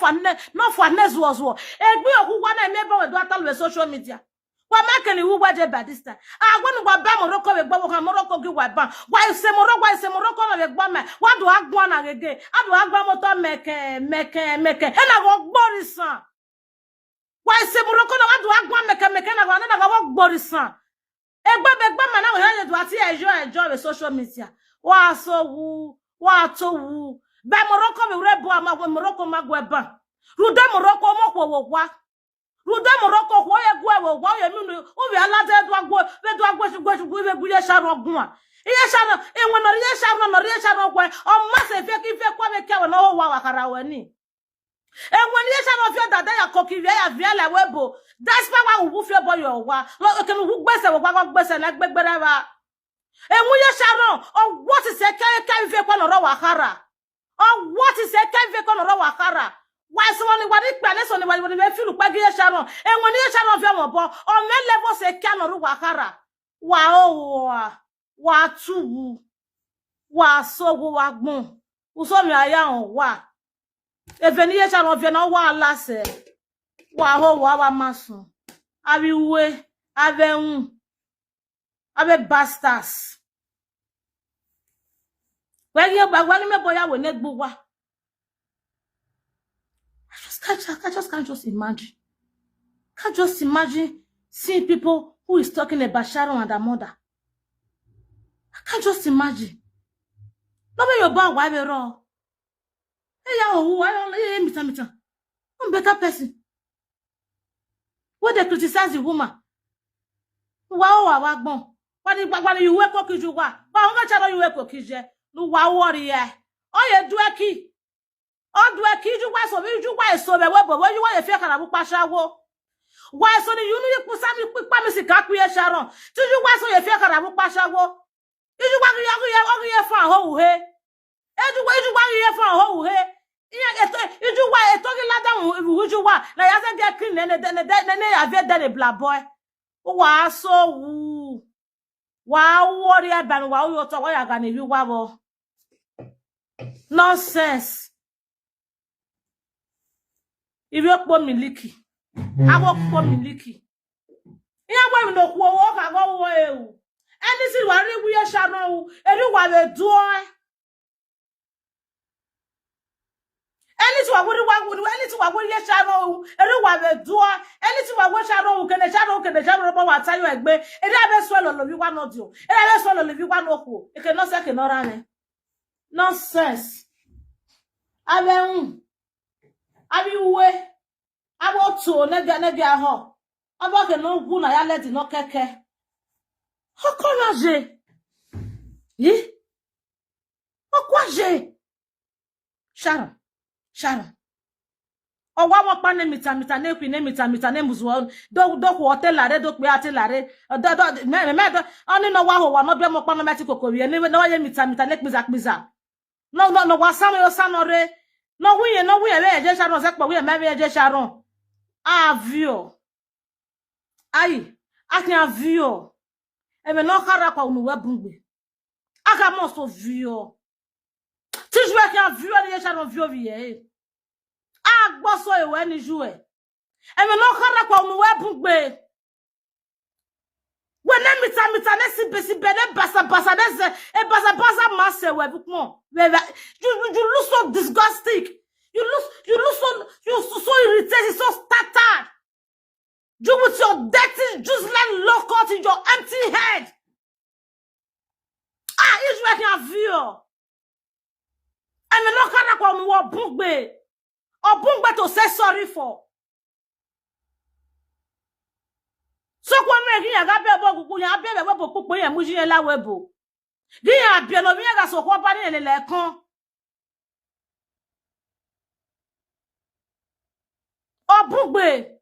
for ne zuo egbe okugwa na me ba we do tell social media wa makeni wu gba je badista agwonu gba ba moroko we gba wo moroko gi wa ba wa ise moroko na we gba me wa do agbon na gege adu agba moto meke e na go gborisan wa ise moroko na wa do agbon meke na go gborisan egbe be gba ma na we he do ati enjoy we social media wa so wu wa to wu ba moroko we rebo ama moroko magwe ba rude moroko mo ko wo wa Rude moroko wo ye gwe wo ye mi o bi alade do agbo be buye Sharon gun a iye Sharon e won no ye Sharon gwe o ma se fe ki fe kwa me ke wo no wa wakara we ni e won ye Sharon fe dada ya koki ya vie la webo that's why we fe boy yo wa lo ke nu gbese wo gba gbese na gbegbere ba e won ye Sharon o what is e ke fe kwa no ro wakara o what is e ke fe kwa no ro wakara why someone what it palace on the way feel pa gi Sharon e won ni Sharon fe mo bo o me level se ka no ru wakara wa tuwu wa so wa gbon uso mi aya on wa e fe ni Sharon fe no wa lase wa ho wa masun abi we ave bastards we ye bagwa ni me boya we ne gbo wa I just can't just imagine. Can't just imagine seeing people who is talking about Sharon and her mother. I can't just imagine. Nobody about why we wrong. Hey, I don't mita. I'm better person. When they criticize the woman, wow, when you work okay, you wa. But how much you work okay? No, wow, worry. Oh, you do a key. Odu ekiju wa so biju wa so be we bo you wa ye fe kara bu pashawo wa so ni yunu yi pusa mi pipa mi sika ku ye Sharon tiju wa so ye fe kara bu pashawo iju wa ye fa ho he eju wa ye fa ho he iya iju wa eto ki ladan iju wa na ya se get clean ne ya ve den bla boy wa so wu wa worry about wa yo to wa ya ga ni wi wa bo nonsense. Ibi okpo miliki. Awo okpo miliki. Iya gwa mi no ku owo ka go wo ewu. Any si wa ri wi Sharon o, eri wa le do anything wa anything wa ye sharon eri wa be duo anything wa sharon ke ne sharon bo wa tayo egbe eri abe so lo wi wa no dio eri abe so lo wi wa no ku e ke no se ke no rane nonsense abe abi uwe abo to ne bia ho abo ke no gu na ya let no keke encourage yi encourage Sharon owa mo pa ne mita ne kwi ne mita ne muzo do ko hotel are do pe atelare do me do oni no wa ho wa no be mo pa no meti kokori eni no ye mita ne kpiza no wa sano yo sanore no wiye be je Sharon se po wiye me be je Sharon avio ai akin avio e me no kara kwa unu webungbe aka mo so vio ti jwe ki avio ni Sharon vio vie agboso ewe ni jue e me no kara kwa unu webungbe when mita ne si be ne basa ne se e basa masse we bukmo you look so disgusting you look so irritated so started you with your dirty useless low cut in your empty head is working a view and me no kara kwa unu obungbe to say sorry for so kwa me gi yaga be bo kuku ya be bo popo ye mu ji la webo gi ya be no mi yaga so kwa pa ni le kan obungbe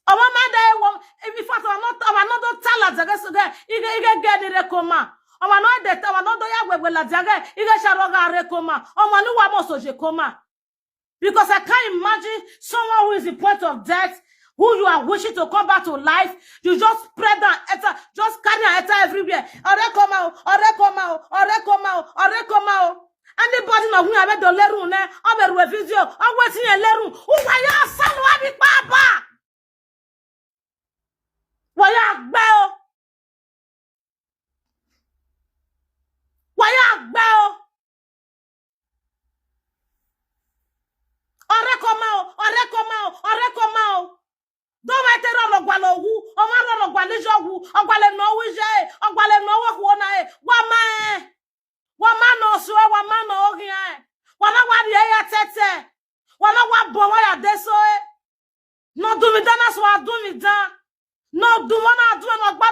omo ma da wo if you not do tala jaga so ga ige get ni rekoma omo no de ta no do ya gwegwe la jaga ige sharo ga rekoma omo ni wa mo so je koma because I can't imagine someone who is in point of death who you are wishing to come back to life, you just spread and enter, just carry and enter everywhere. Anybody know who have the leru ne? I'm a revision. I'm waiting a leru. Who are you? Son, what be papa? Why you bell? Why you bell? Orekomao. Don't let it run ogwalo wu, o ma run ogwale jogu, ogwale no wije, ogwale no wo ko na e. Wa ma no so, wa ma no ogi e. Wa na wa ye ya tete. Wa na wa bo wa ya deso e. No do mi dana so a do mi dan. No do na do no gba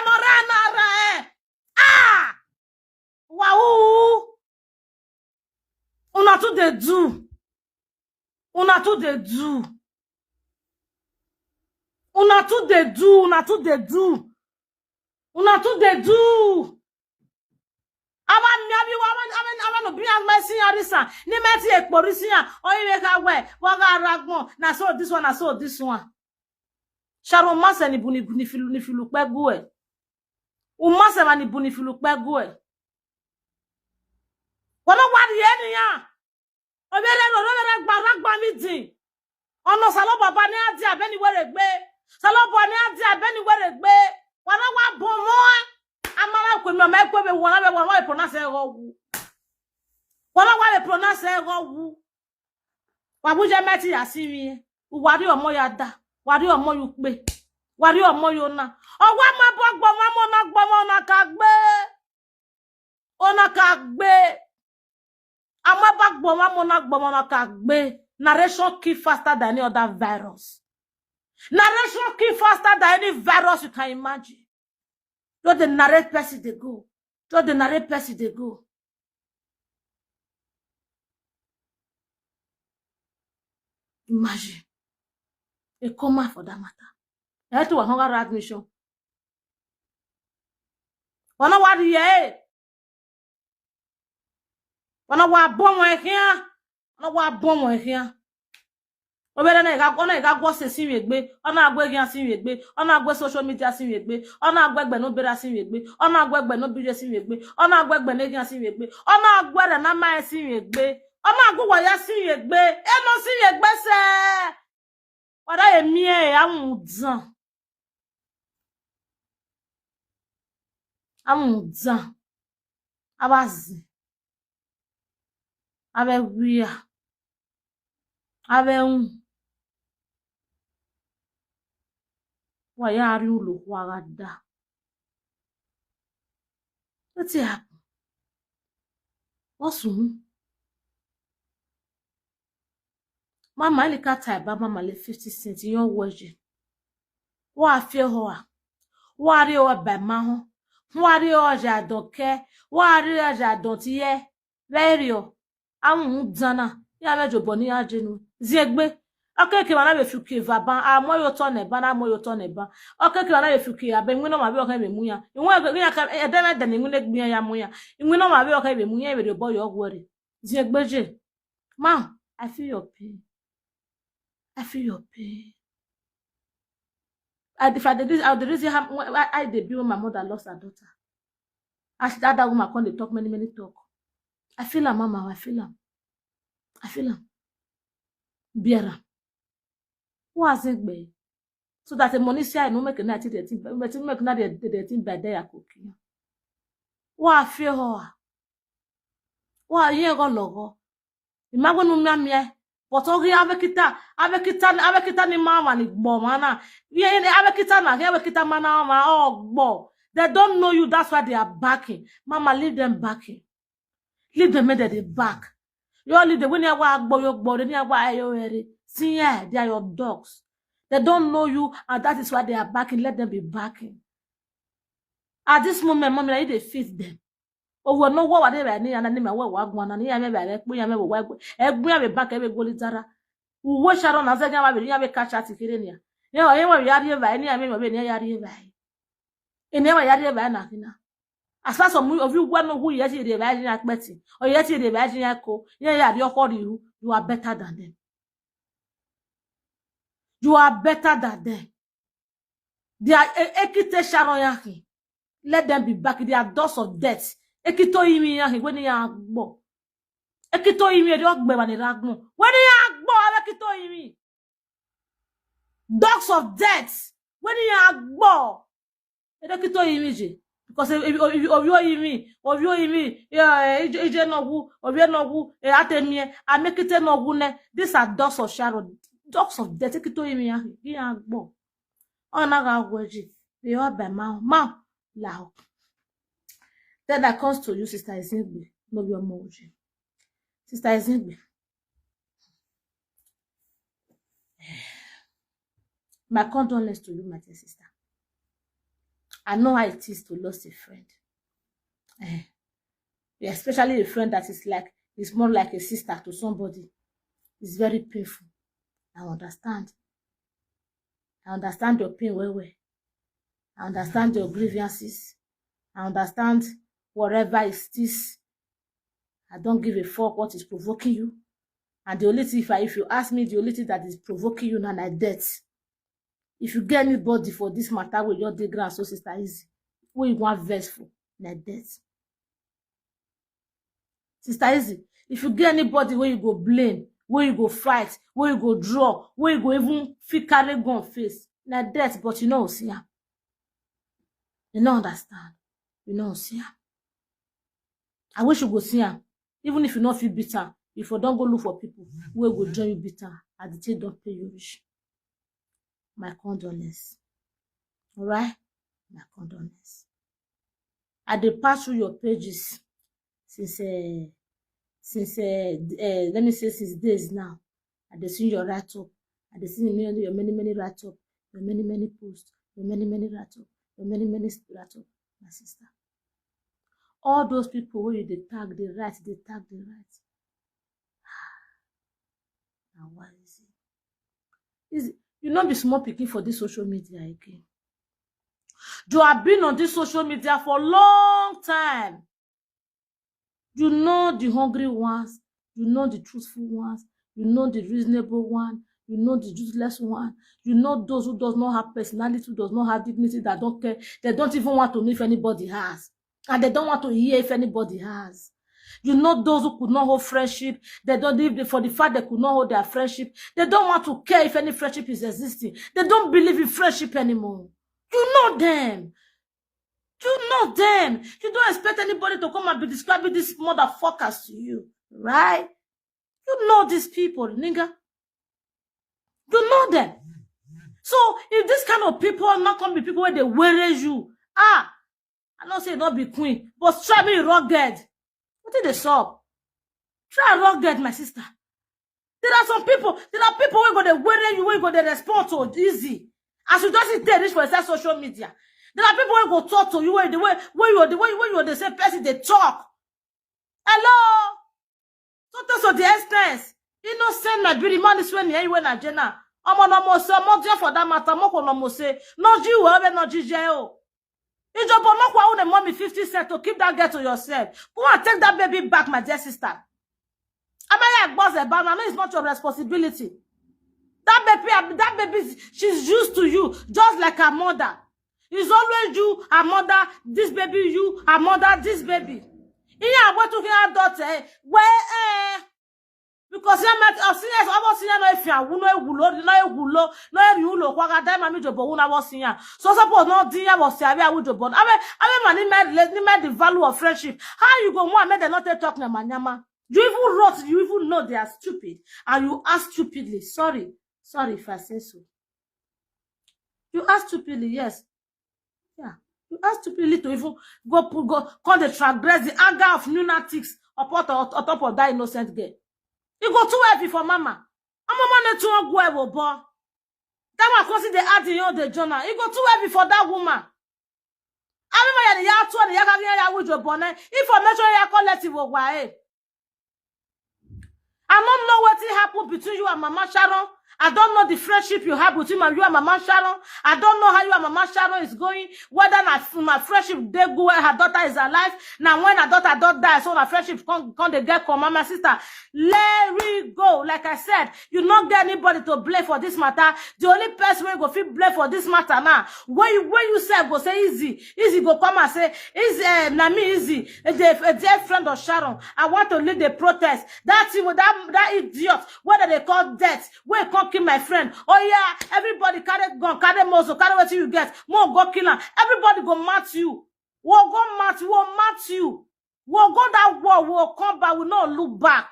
no re na re. Ah! Wa wu. Una to dey do. Una to dey do. Una tout de do, una tout de do. Una tout de do. Awa no bi an mesi arisa. Ni meti e porisi an. Oyi we ka we, wa ga ragbon. Na so this one, na so this one. Sharon mase ni buni filu pegu e. U mase ma ni buni filu pegu e. Wono wadi ye ni ya. Obere gba mi din. Ono salo baba ni adi abeni were gbe. Salobo ni adi abeni were gbe wana wa bomo amara kwe me ma kwe be wana be pronounce wu wana wa be pronounce wu wa buje meti asiri wari omo ya da wari omo yu pe wari omo yo na owa ma bogbo ma mo na gbo mo na ka gbe ona ka gbe ama bagbo ma mo na gbo mo na ka gbe narration kill faster than any other virus. Narration kill faster than any virus you can imagine. Just the narrate person they go. Just the narrate person they go. Imagine. A coma for that matter. I had to a hunger admission. Wanna what ye? Wanna what bomb here? Wanna what bomb here? Obere na ga gwo se sin wegbe ona agwe gian sin wegbe ona agwe social media sin wegbe ona agwe gbe no bera sin wegbe ona agwe gbe no bire sin wegbe ona agwe gbe ne gian sin wegbe ona agwe re na ma sin wegbe ona agwe wa ya sin wegbe e no sin wegbe se oda emi e amudan abazi Ave wia. Ave wa ya ri ulo kwa da. What's happen? What's wrong? Mama ile ka type ba mama le 50 cents yon waje. Wa afie ho a. Wa ri o ba ma ho. Wa ri o ja doke. Wa ri o ja dontiye. Very o. Awun dana. Ya mejo boni ajenu. Ziegbe. Okeke wana be fuki vaban. A mo yo to ne ba na mo yo to ne ba. Okeke wana be fuki abe ngwe no ma be o kan be muya. Inwe be ya ka e deme de ngwe ne gbian ya muya. Inwe no ma be o kan be muya e be boy yo gwore. Ziegbe je. Ma, I feel your pain. I feel your pain. If I did this, I did this. I debut when my mother lost her daughter. As that woman come, they talk many talk. I feel her, mama. I feel her. I feel her. Biera. What's it be? So that the money say I no make na the thing, but make na the thing by there cooking. What feel her? What you go logo? Imagine no mamie. But ogi avekita ni mama ni gbo mana. Ye avekita na avekita mana ma oh gbo. They don't know you, that's why they are backing. Mama, leave them backing. Leave them at the back. You only the when you walk gbo you gbo, then you walk you ready. See yeah, they are your dogs. They don't know you, and that is why they are backing. Let them be backing. At this moment, mama, I they feed them. Oh, we know what they were near and name what one and ya me be back every golitara. Who wish Sharon as I never catch at Kirenia. You know, anyway, yard by any I mean, near yard by. In never yard by nothing. As far as some of you one who yet the virgin at Betty, or yet the virgin echo, yeah, your body, you are better than them. You are better than them. They are Ekite Sharon Yaki. Let them be back. They are doors of death. Ekito imi ya when ya gbo. Ekito imi de ogbe ba ni ragmo. When ya gbo ekito imi. Dogs of death. When ya gbo. Ekito imi je. Because of your imi, yeah, ije no wu, of your no wu, atemie, I make it no wune. These are dogs of Sharon, dogs of death. Ekito imi ya gbo. Onaga gweji. They are by ma lao. Then that comes to you, Sister Ezingbe, no your emoji. Sister Ezingbe. My condolence to you, my dear sister. I know how it is to lose a friend. Especially a friend that is more like a sister to somebody. It's very painful. I understand. I understand your pain well. I understand your grievances. I understand whatever is this. I don't give a fuck what is provoking you. And the only thing, if you ask me, the only thing that is provoking you now is death. If you get anybody for this matter with your dear grand so sister easy, who you want verse for, like death. Sister easy, if you get anybody where you go blame, where you go fight, where you go draw, where you go even fit carry gun face, like death, but you know see her. You don't understand. You know see her. I wish you go see her. Even if you not feel bitter, if you don't go look for people who will join you bitter, at the time don't pay you rich. My condolence. All right? My condolence. I dey pass through your pages since let me say since days now. I dey see your write up. I dey see your many write up, your many posts, your many write up, your many write up, my sister. All those people where you they tag, they write. Now why is it? Is it? You not be small picking for this social media again. You have been on this social media for a long time. You know the hungry ones. You know the truthful ones. You know the reasonable one. You know the useless one. You know those who does not have personality, who does not have dignity, that don't care. They don't even want to know if anybody has. And they don't want to hear if anybody has. You know those who could not hold friendship. They don't live for the fact they could not hold their friendship. They don't want to care if any friendship is existing. They don't believe in friendship anymore. You know them. You know them. You don't expect anybody to come and be describing these motherfuckers to you. Right? You know these people, nigga. You know them. So if this kind of people are not gonna be people where they wear you, I don't say not be queen, but try me rugged. What did they solve? Try rugged, my sister. There are people who go to wear you, who go to respond to easy. As you just say this for social media. There are people who go talk to you the way you're the same person they talk. Hello? So to the extent, innocent na beauty man is when you na jena. Omo no mo say mo for that matter mo ko no mo say no ji we be no ji je o. Ijobo no kwa own mommy 50 cents to keep that girl to yourself. Go and take that baby back, my dear sister. Amaya boss about no, it's not your responsibility. That baby, she's used to you, just like her mother. It's always you, her mother, this baby, you, her mother, this baby. I want to hear her daughter, where, because I'm not, seniors, I was seeing no if you no, what I made your bone, I was seeing. So suppose no dear was Savia with your bone. I made the value of friendship. How you go, one made the not talking, Manyama? You even wrote, you even know they are stupid, and you ask stupidly. Sorry if I say so. You ask stupidly, yes. Yeah. You ask stupidly to even go call the transgress the anger of lunatics on top of that innocent girl. You go too heavy for mama. I'm a man to go boy. That one consider adding you the journal. You go too heavy for that woman. I remember the yard with your bonnet. Information you collective of why. I don't know what happened between you and Mama Sharon. I don't know the friendship you have between you and Mama Sharon. I don't know how you and Mama Sharon is going. Whether my friendship they go where her daughter is alive. Now when her daughter don't die, so my friendship can't they get come, Mama sister. Let it go. Like I said, you not get anybody to blame for this matter. The only person who go feel blame for this matter now. When you say go say easy go come and say easy easy. A dear friend of Sharon. I want to lead the protest. That idiot. What they call death? Where come kill my friend? Oh yeah, everybody carry gun, carry muscle, carry what you get. More go kill her. Everybody go match you. We'll go match you. We'll go that war. We'll come back. We'll not look back.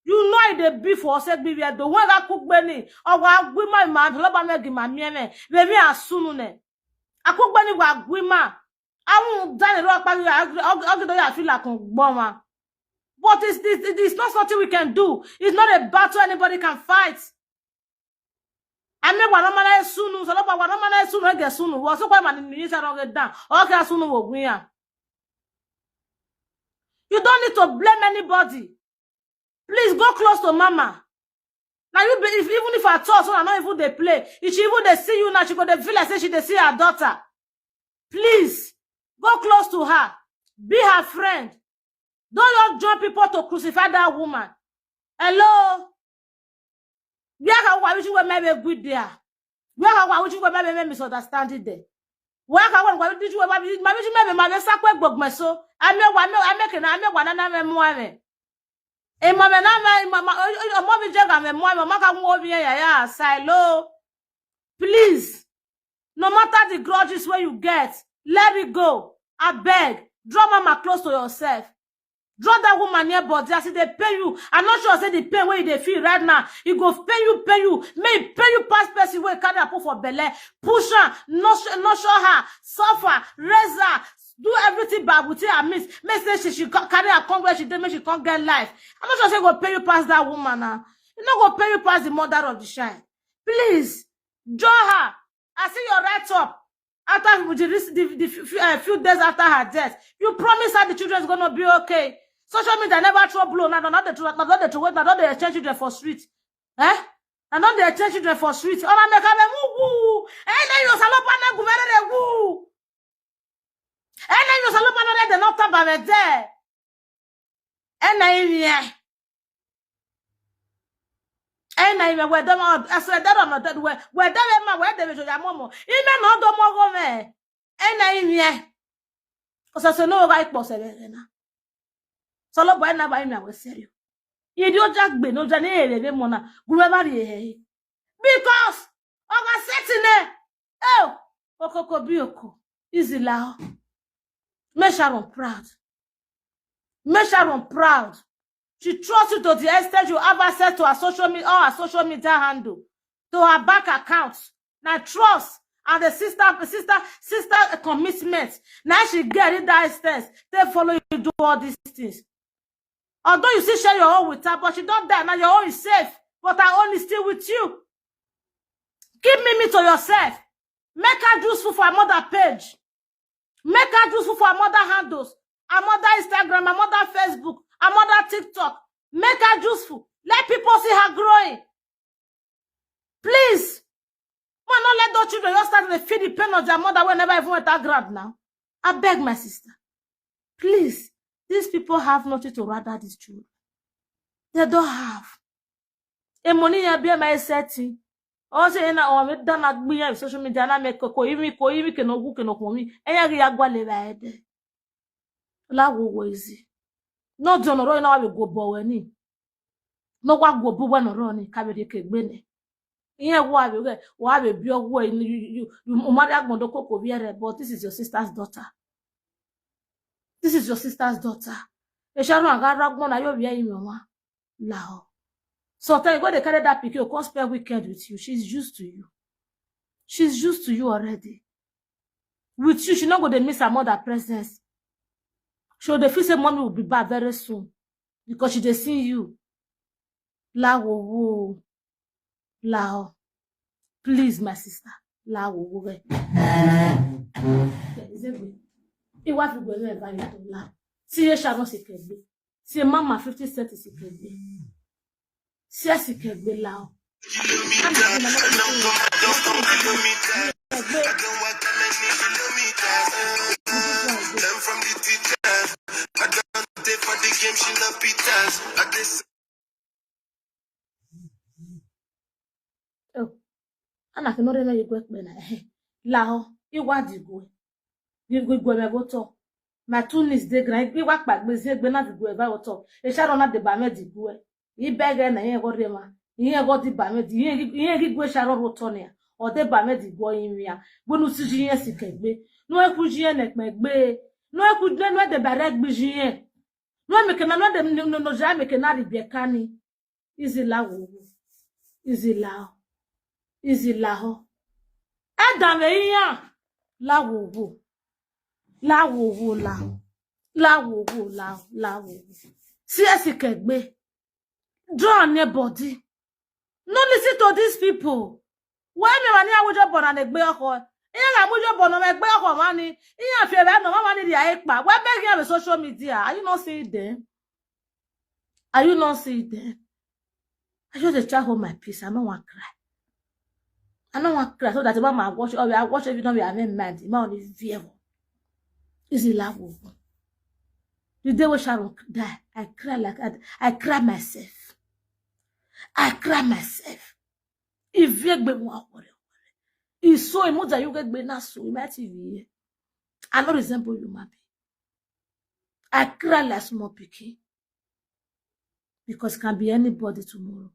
You know the beef for us. Be the one that cook Benny. Or we my man. Loba me give my me. Baby asunune. I cook Benny wa gwima. I won't die rock back. I feel like a bomber. But it's not something we can do. It's not a battle anybody can fight. I mean, what I'm sunu. So what I'm sunu. I get sunu. What's the point? You don't get down. Okay, sunu will win. You don't need to blame anybody. Please go close to mama. Now even if I talk, so I not even they play. If she even they see you now, she go they feel like say she they see her daughter. Please go close to her. Be her friend. Don't join people to crucify that woman. Hello. Why would you maybe good there? Why would you maybe misunderstanding there? Why did you maybe my sakwe bog so? I make one. E mama na mommy jaga me mama ka wo bi ya silo. Please. No matter the grudges where you get, let it go. I beg. Draw mama close to yourself. Draw that woman near body. I see they pay you. I'm not sure I say the pain where they feel right now. It go pay you. May pay you past person where carry her put for belly. Push her, not show her, suffer, raise her, do everything by with her miss. May say she carry her come where she did, make she can't get life. I'm not sure say go pay you past that woman now. You not go pay you past the mother of the child. Please, draw her. I see your right up. After the few days after her death, you promise her the children is gonna be okay. Social media never throw blow. Not the exchange children for street. Eh? And not the exchange children for street. Oh, I make a woo. And then you salopana guvere woo. And then you salopana de not about there. And I even where them out. I said that on that way. Where they show your mom. Even not the more me. And I even. Because I no right possible. Solo boy na ba imi awe serio. Ye di oja gbe no ja na erebe mo na gureba ri because oga setine okoko bi oko easy la. Make Sharon proud. She trusts you to the extent you have access to her social media, all her social media handle, to her bank accounts. Now trust and the sister commitment. Now she get it that extent. They follow you do all these things. Although you still share your own with her, but she don't die. Now your own is safe, but her own is still with you. Keep Mimi to yourself. Make her useful for her mother page. Make her useful for her mother handles. Her mother Instagram, her mother Facebook, her mother TikTok. Make her useful. Let people see her growing. Please. Man, not let those children just start to feed the pain of their mother whenever even went that grab now. I beg my sister. Please. These people have nothing to rather these children. They don't have. A money ya be my setting. Also, we done not be on social media na make ko imi ke no gu ke no komi. Enya ri agwa le ba ede. La wo easy. No don ro na we go bo we ni. No wa go bu we no ro ni ka be de ke gbe ni. Iye wa be bi owo you marry agbondo koko bi ere, but this is your sister's daughter. This is your sister's daughter. E sharu aga ragbon na yo bi yin wa. La. So tell you go they carry that pikin, you can't spend weekend with you. She's used to you. She's used to you already. With you, she not go to miss her mother presence. So the feel say mommy will be back very soon. Because she just see you. La wo wo. La. Please, my sister. La wo wo. Et what we go never la. Si ye Sharon se kebe. Si mama 50 cents se kebe. Si elle se kebe la. Oh, ana ke no re na yegwe pe na la ho iwa digo me voto my tunis de gran iwa pagbe ze gbe na digo e ba voto e Sharon na de ba me digo e bege na yen go re ma yen go di ba me di yen gigwe Sharon voto ne o de ba me digo yin ya gbonu si ji yen si kegbe no e ku ji yen ne pegbe no e ku de no de ba re gbe ji yen no me ke na no de no ja me ke na ri bi kani izi la wo izi la izi la ho Adam eyan la wo wo la wo wo la wo wo la wo si esikegbe draw on your body no listen to these people when me mani awojo bona na egbe oko iyan ga mojo bona na egbe oko mani iyan fi ebe no mani di aipa we beg you on social media are you not seeing them are you not seeing them I just try hold my peace I don't want cry I don't want cry so that mama watch or I watch if you don't be having mind ma only fear is it love the day when Sharon die I cry like I cry myself if you gbe mo akore is so emoja you get gbe na so my TV I don't resemble you maybe I cry like small pikin because can be anybody tomorrow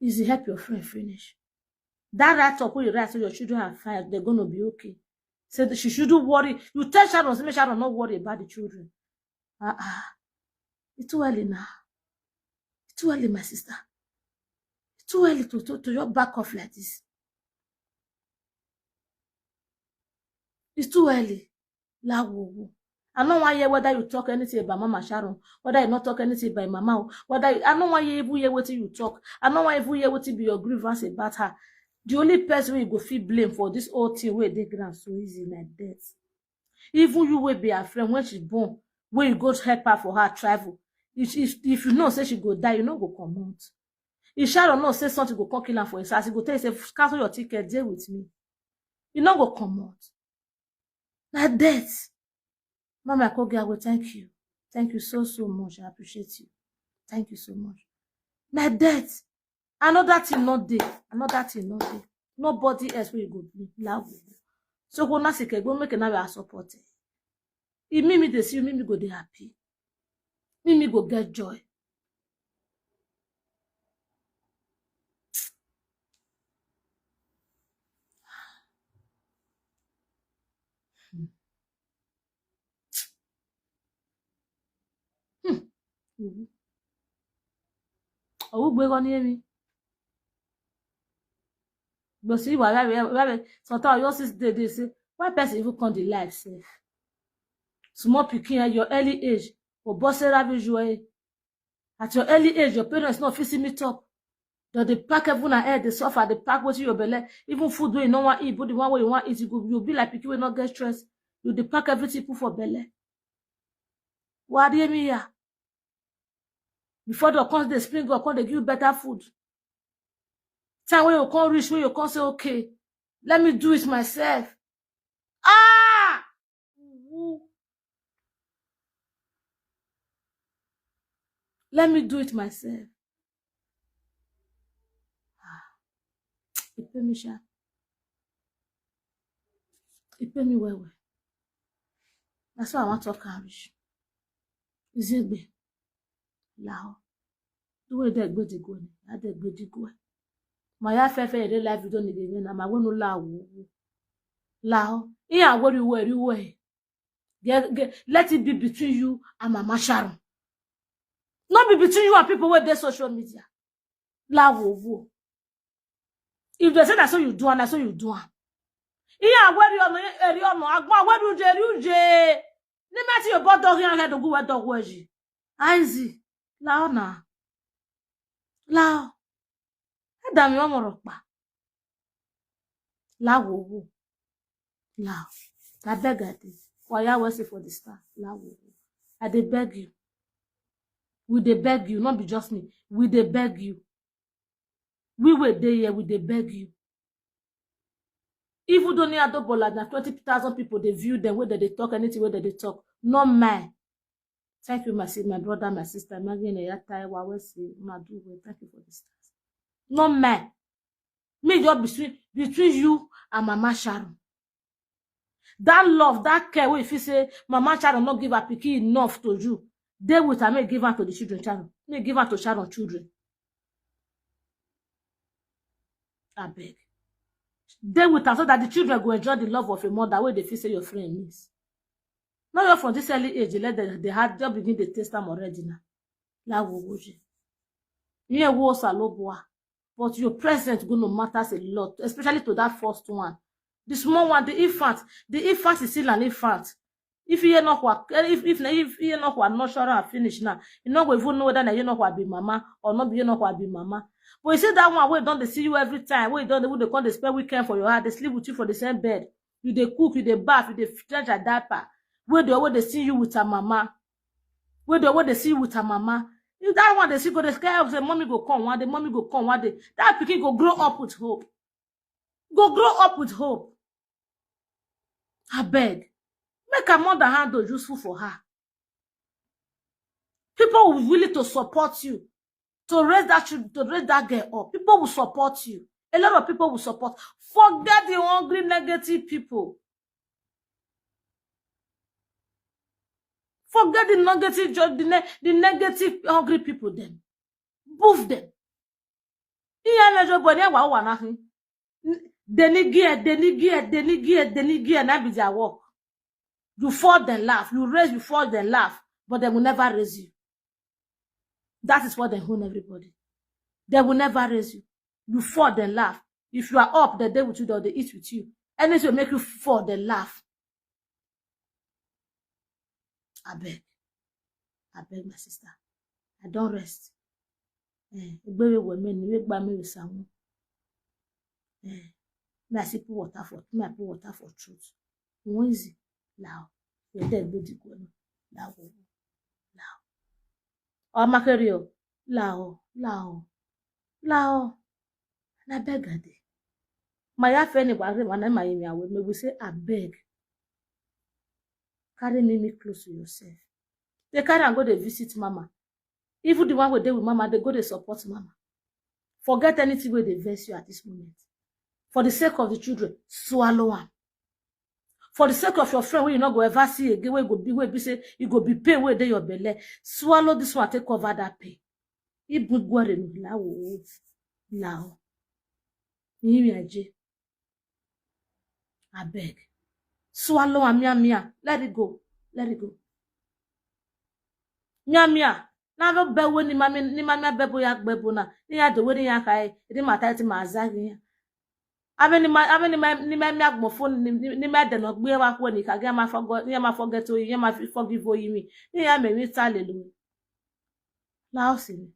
is it help your friend finish that right up when you write so your children are fine they're going to be okay say that she shouldn't worry you tell Sharon say Sharon not worry about the children it's too early now it's too early my sister it's too early to your back off like this it's too early la wo I don't want to hear whether you talk anything about Mama Sharon, whether you not talk anything about Mama, whether I don't want to hear what you talk. I don't want to hear what be your grievance about her. The only person you go feel blame for this whole thing where they grant so easy like that. Even you will be her friend when she's born, when you go to help her for her travel. If you know say she go die, you know go come out. If Sharon know say something go come kill her for his house, he go tell you say cancel your ticket, deal with me. You know go come out. Like that. Mama Kogi, I will thank you. Thank you so much. I appreciate you. Thank you so much. My death. Another thing not there. Another thing not there. Nobody else will go love you. So go na sike go make na support. If Mimi dey see you, Mimi go dey happy. Mimi go get joy. Oh, we go near me. But see, why sometimes your sister they say, why person even come the life safe? Small picking at your early age, or boss ravage. At your early age, your parents not fixing it up. They pack everyone ahead, they suffer, they pack what your belly, even food where you don't want to eat, but the one way you want to eat, you'll be like picking will not get stressed. You they pack everything put for belly. What do you mean? Yeah? Before the comes the spring up, come they give you better food. Time when you can't reach, when you can't say, okay, let me do it myself. Ah! Let me do it myself. It pay me sharp. It pay me well. That's why I want to talk Irish. Izegbe. Lao. The way they go to go. I they go to go. My affair in real life you don't need even. I'm going to lao. Lao. Yeah, what you wear. Let it be between you and Mama Sharon. Not be between you and people with their social media. Lao. If they say that's what you do, and that's what you do. Yeah, where you know, where you je. Ni meti yo bodo ri an head ogu we dog weji. Aizi. Lao na. Lao. E da mi o moro pa. Lao wo. Lao. I beg at it. For ya we say for the star. Lao wo. I dey beg you. We dey beg you, not be just me. We dey beg you. We were there here, we dey beg you. Even though near Adobola, na 20,000 people they view them, whether they talk anything, whether they talk. Not mine. Thank you, my brother, my sister. Thank you for this. Not mine. Me just between you and Mama Sharon. That love, that care, if you say Mama Sharon not give her picky enough to you, they will may give her to the children Sharon. May give her to Sharon children. I beg. They will so that the children go enjoy the love of a mother where they feel say your friend is. Now you're from this early age, let they had just begin to taste them already now. La wo yeah, was a loboa. But your presence gonna matters a lot, especially to that first one. The small one, the infant is still an infant. If you not what if you not what not sure and finish now, you not going to know whether you know what be mama or not be you know what be mama. But you see that one where don't they see you every time, where they come they spend weekend for your heart, they sleep with you for the same bed. You they cook, you they bath, you they change a diaper. Where they see you with a mama. Where they see you with a mama. If that one they see go the sky of the mommy go come one day, mommy go come one day. That pikin go grow up with hope. Go grow up with hope. I beg. Make a mother handle useful for her. People will be willing to support you. To raise that girl up. People will support you. A lot of people will support. Forget the hungry, negative people. Forget the negative, the negative, hungry people then. Boof them. They not be their work. You fall, then laugh. You raise, you fall, then laugh. But they will never raise you. That is what they own everybody. They will never raise you. You fall, then laugh. If you are up, they with you, they eat with you. Anything will make you fall, then laugh. I beg, my sister. I don't rest. Baby women, make by me with someone. May I put water for truth. Easy. Now, you're dead, baby. Now. Oh, Macario. Lao. And I beg her. My friend, when we say, I beg. Carry me close to yourself. They carry and go to visit mama. Even the one who dey with mama, they go to support mama. Forget anything where they vex you at this moment. For the sake of the children, swallow them. For the sake of your friend, where you not go ever see again, where you be say you go be pain where they your belly. Swallow this one, take cover that pain. If good go now. I beg. Swallow and mia. Let it go. Mia. na be we ni mami bebo ya gbebo na ni ya do we ni ya kai di mata ti ma zagi ya abe ni ma agbofo ni ma de no gbe wa ko ni ka ga ma forget o ye ma forgive o yimi ni ya me mi talelu la o si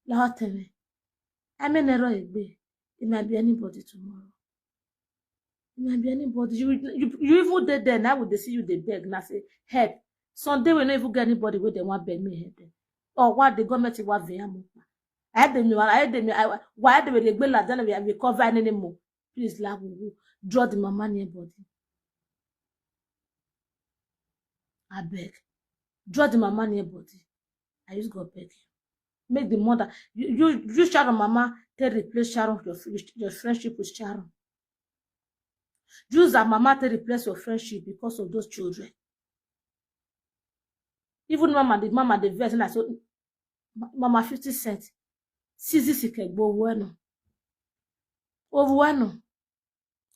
la o teme ame nero egbe it might be anybody tomorrow. It might be anybody. You even dead there now would they see you they beg and say help. Sunday we not even get anybody where they want beg me help. Or what the government want very much. I had them. Why they will be like that we cover anymore. Please love you. Draw the mama near body. I beg. Draw the mama near body. I just go beg you. Make the mother you Sharon mama to replace Sharon your friendship with Sharon. Use her mama to replace your friendship because of those children. Even mama the verse and I said mama 50 cents. Sisi sikegbo bueno. Ovueno.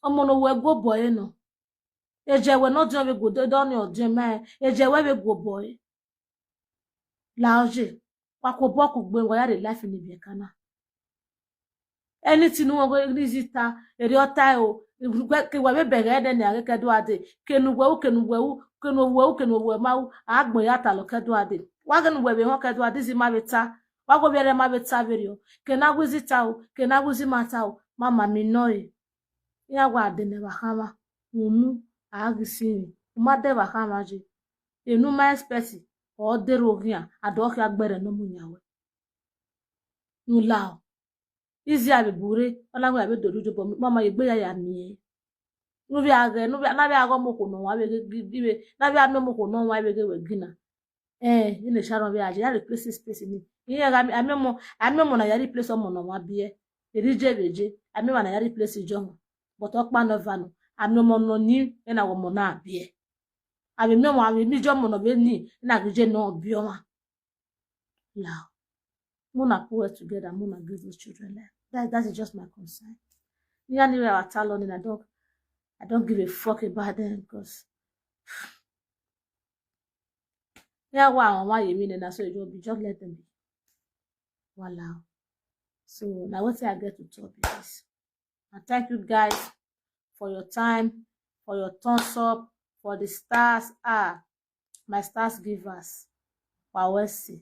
Omono we go boy no. Eje we not do we go don your dream. Eje we go boy. Laoje. Wakoboku gbe ngo ya de life ni bi kana. Anything no go visita eri ota o ke wa be bere de ni are kedo ade kenugwe ma agbon ya ta lo kedo ade wa genu we be ho kedo ade si ma beta wa go bere ma beta video ke na visita o ke na guzi mata o mama mi noi ya gwa ade ne ba kama unu agisi ma de ba kama ji enu ma expect o de rogia adoke agbere no munyawe nu lao izi abibure olagwe abedorujo bo mama egbe ya mi nubi age na bi ago moko no wa be gibe na bi ame moko no wa be ge we gina ine Sharon bi aje ya replace space ni iye ga amemo na ya replace omo no wa bie erije beje amemo na ya replace jomo but okpa no vano amemo no ni na wo mo na bie amemo ami jomo no be ni na gije no bioma la Muna put it together, Muna give those children life. That is just my concern. Anyway, I tell on and I don't give a fuck about them because yeah, wow, why you mean and so it will be just let them be. Voila. So now what I get to talk is and thank you guys for your time, for your thumbs up, for the stars. My stars givers. Wow, let's see.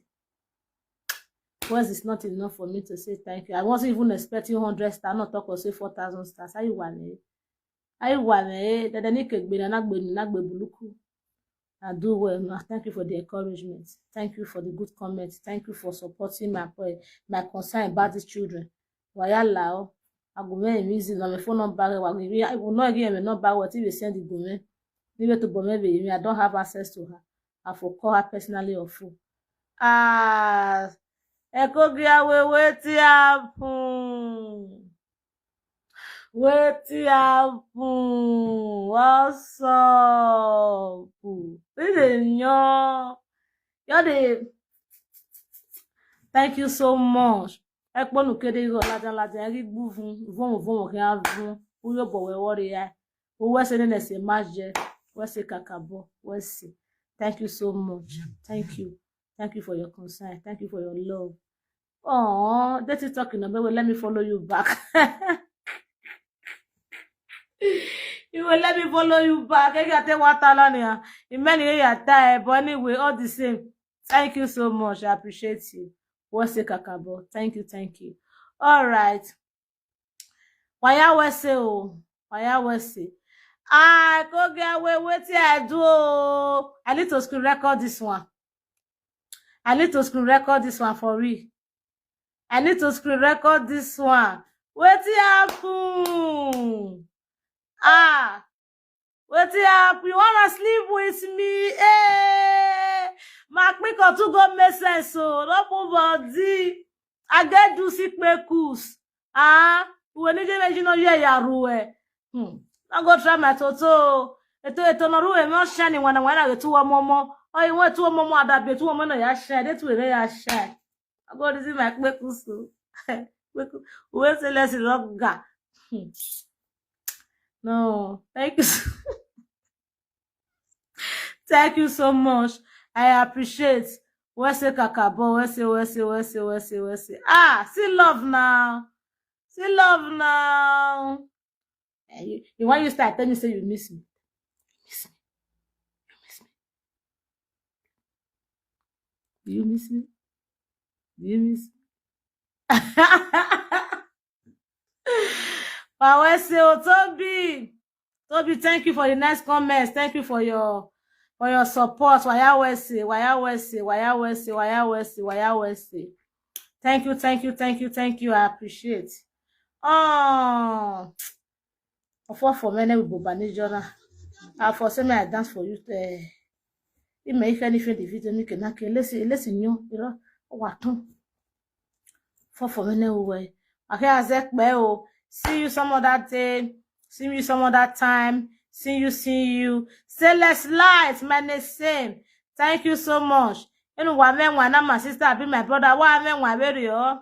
Words is not enough for me to say thank you. I wasn't even expecting 100 stars, not talk or say 4,000 stars. Are you one? Are you one? That the nick be na buluku. I do well. Thank you for the encouragement. Thank you for the good comments. Thank you for supporting my concern about these children. Why allow? I go very easy. My phone number. I will not give my number. What if you send the woman? Leave it to Bomebe. I don't have access to her. I will call her personally or full. Ekogia we wetin happen? What's up? Thank you so much. Ekponu kede yo lajan ri gbu fun ke avun uyo bowe wori ya. O we se ne se maje, we se kakabo, we se. Thank you so much. Thank you. Thank you for your concern. Thank you for your love. Oh, that is talking about. Well, let me follow you back. You will let me follow you back. I got water in many years time, but anyway, all the same. Thank you so much. I appreciate you. What's the kakabo? Thank you. All right. Why was so? Go get away. What I do? I need to screen record this one. For real. I need to screen record this one. Wetin happen? Wetin happen? You wanna sleep with me? My quick to go make sense. So, don't body. I get do sick pekus. We need to imagine no ya ruwe. I go try my toto. Eto no ruwe me shine when I get to momo. Oh, you want to momo adabe to momo no ya shine. That way ya shine. I go to see my pekus. We say let's longer. No, thank you. Thank you so much. I appreciate. Wese kakabo, wese. Ah, see love now. See love now. You want you start telling you say you miss me. You miss me. Do you miss me? But wese Toby. Toby, thank you for the nice comments. Thank you for your support. Waya wese. Thank you. I appreciate. Oh, for many we bobani jona. I for say me I dance for you. It may if anything the video me can let's you know what for many way. Okay, Azek Beo. See you some other day. See you some other time. See you. Say less light, man. The same. Thank you so much. You know what men when my sister be my brother. Why men when very oh.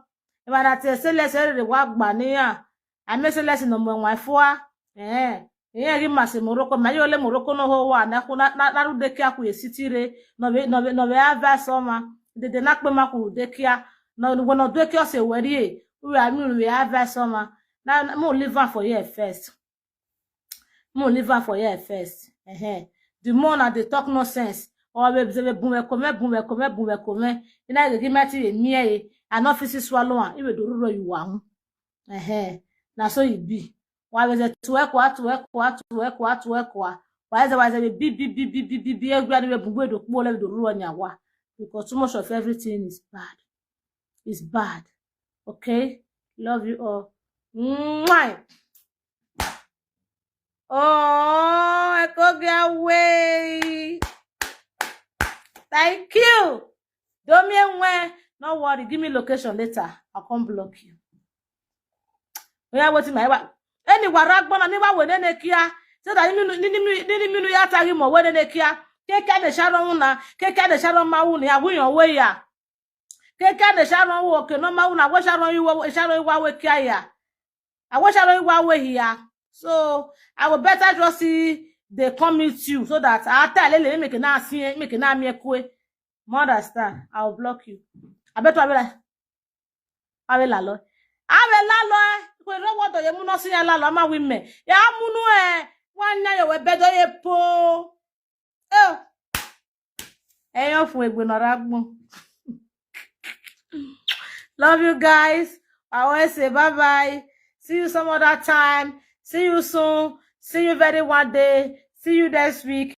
If I say less the work bania. I may say less no more my four. Yeah, give us Morocco. Mayole Morocco no ho wa na de kia ku esitire no be ava soma. De nak be maku de kia. No no de kia se weri. We ava soma. Now mo live for here first. The more na they talk nonsense. Or we boom come. You know they give me me an office swallow and even do you want. Now so it be. Why was it to work? Why is it be everybody we do more the ruin yawa? Because too much of everything is bad. It's bad. Okay? Love you all. Mwah! Oh, I could get away. Thank you. Don't mean when. No worry. Give me location later. I'll come block you. We are waiting my wife. Any waragbo na niwa we ne kia. So that ni ya tagi mo we ne kia. Keke de sharon na. Keke de sharon ma wu ni awu yon we ya. Keke de sharon wo ke no ma wu na we sharon yu wa we kia ya. I wish I don't way here. So I will better just see they come meet you so that I tell you make na see make na me kwe. Understand? I will block you. I bet I will lalo. We don't want to you no see lalo ma women. Ya munu wanya yo we bedo ye po. Oh. Eyan fun egbe no ragbon. Love you guys. I will say bye. See you some other time. See you soon. See you very one day. See you next week.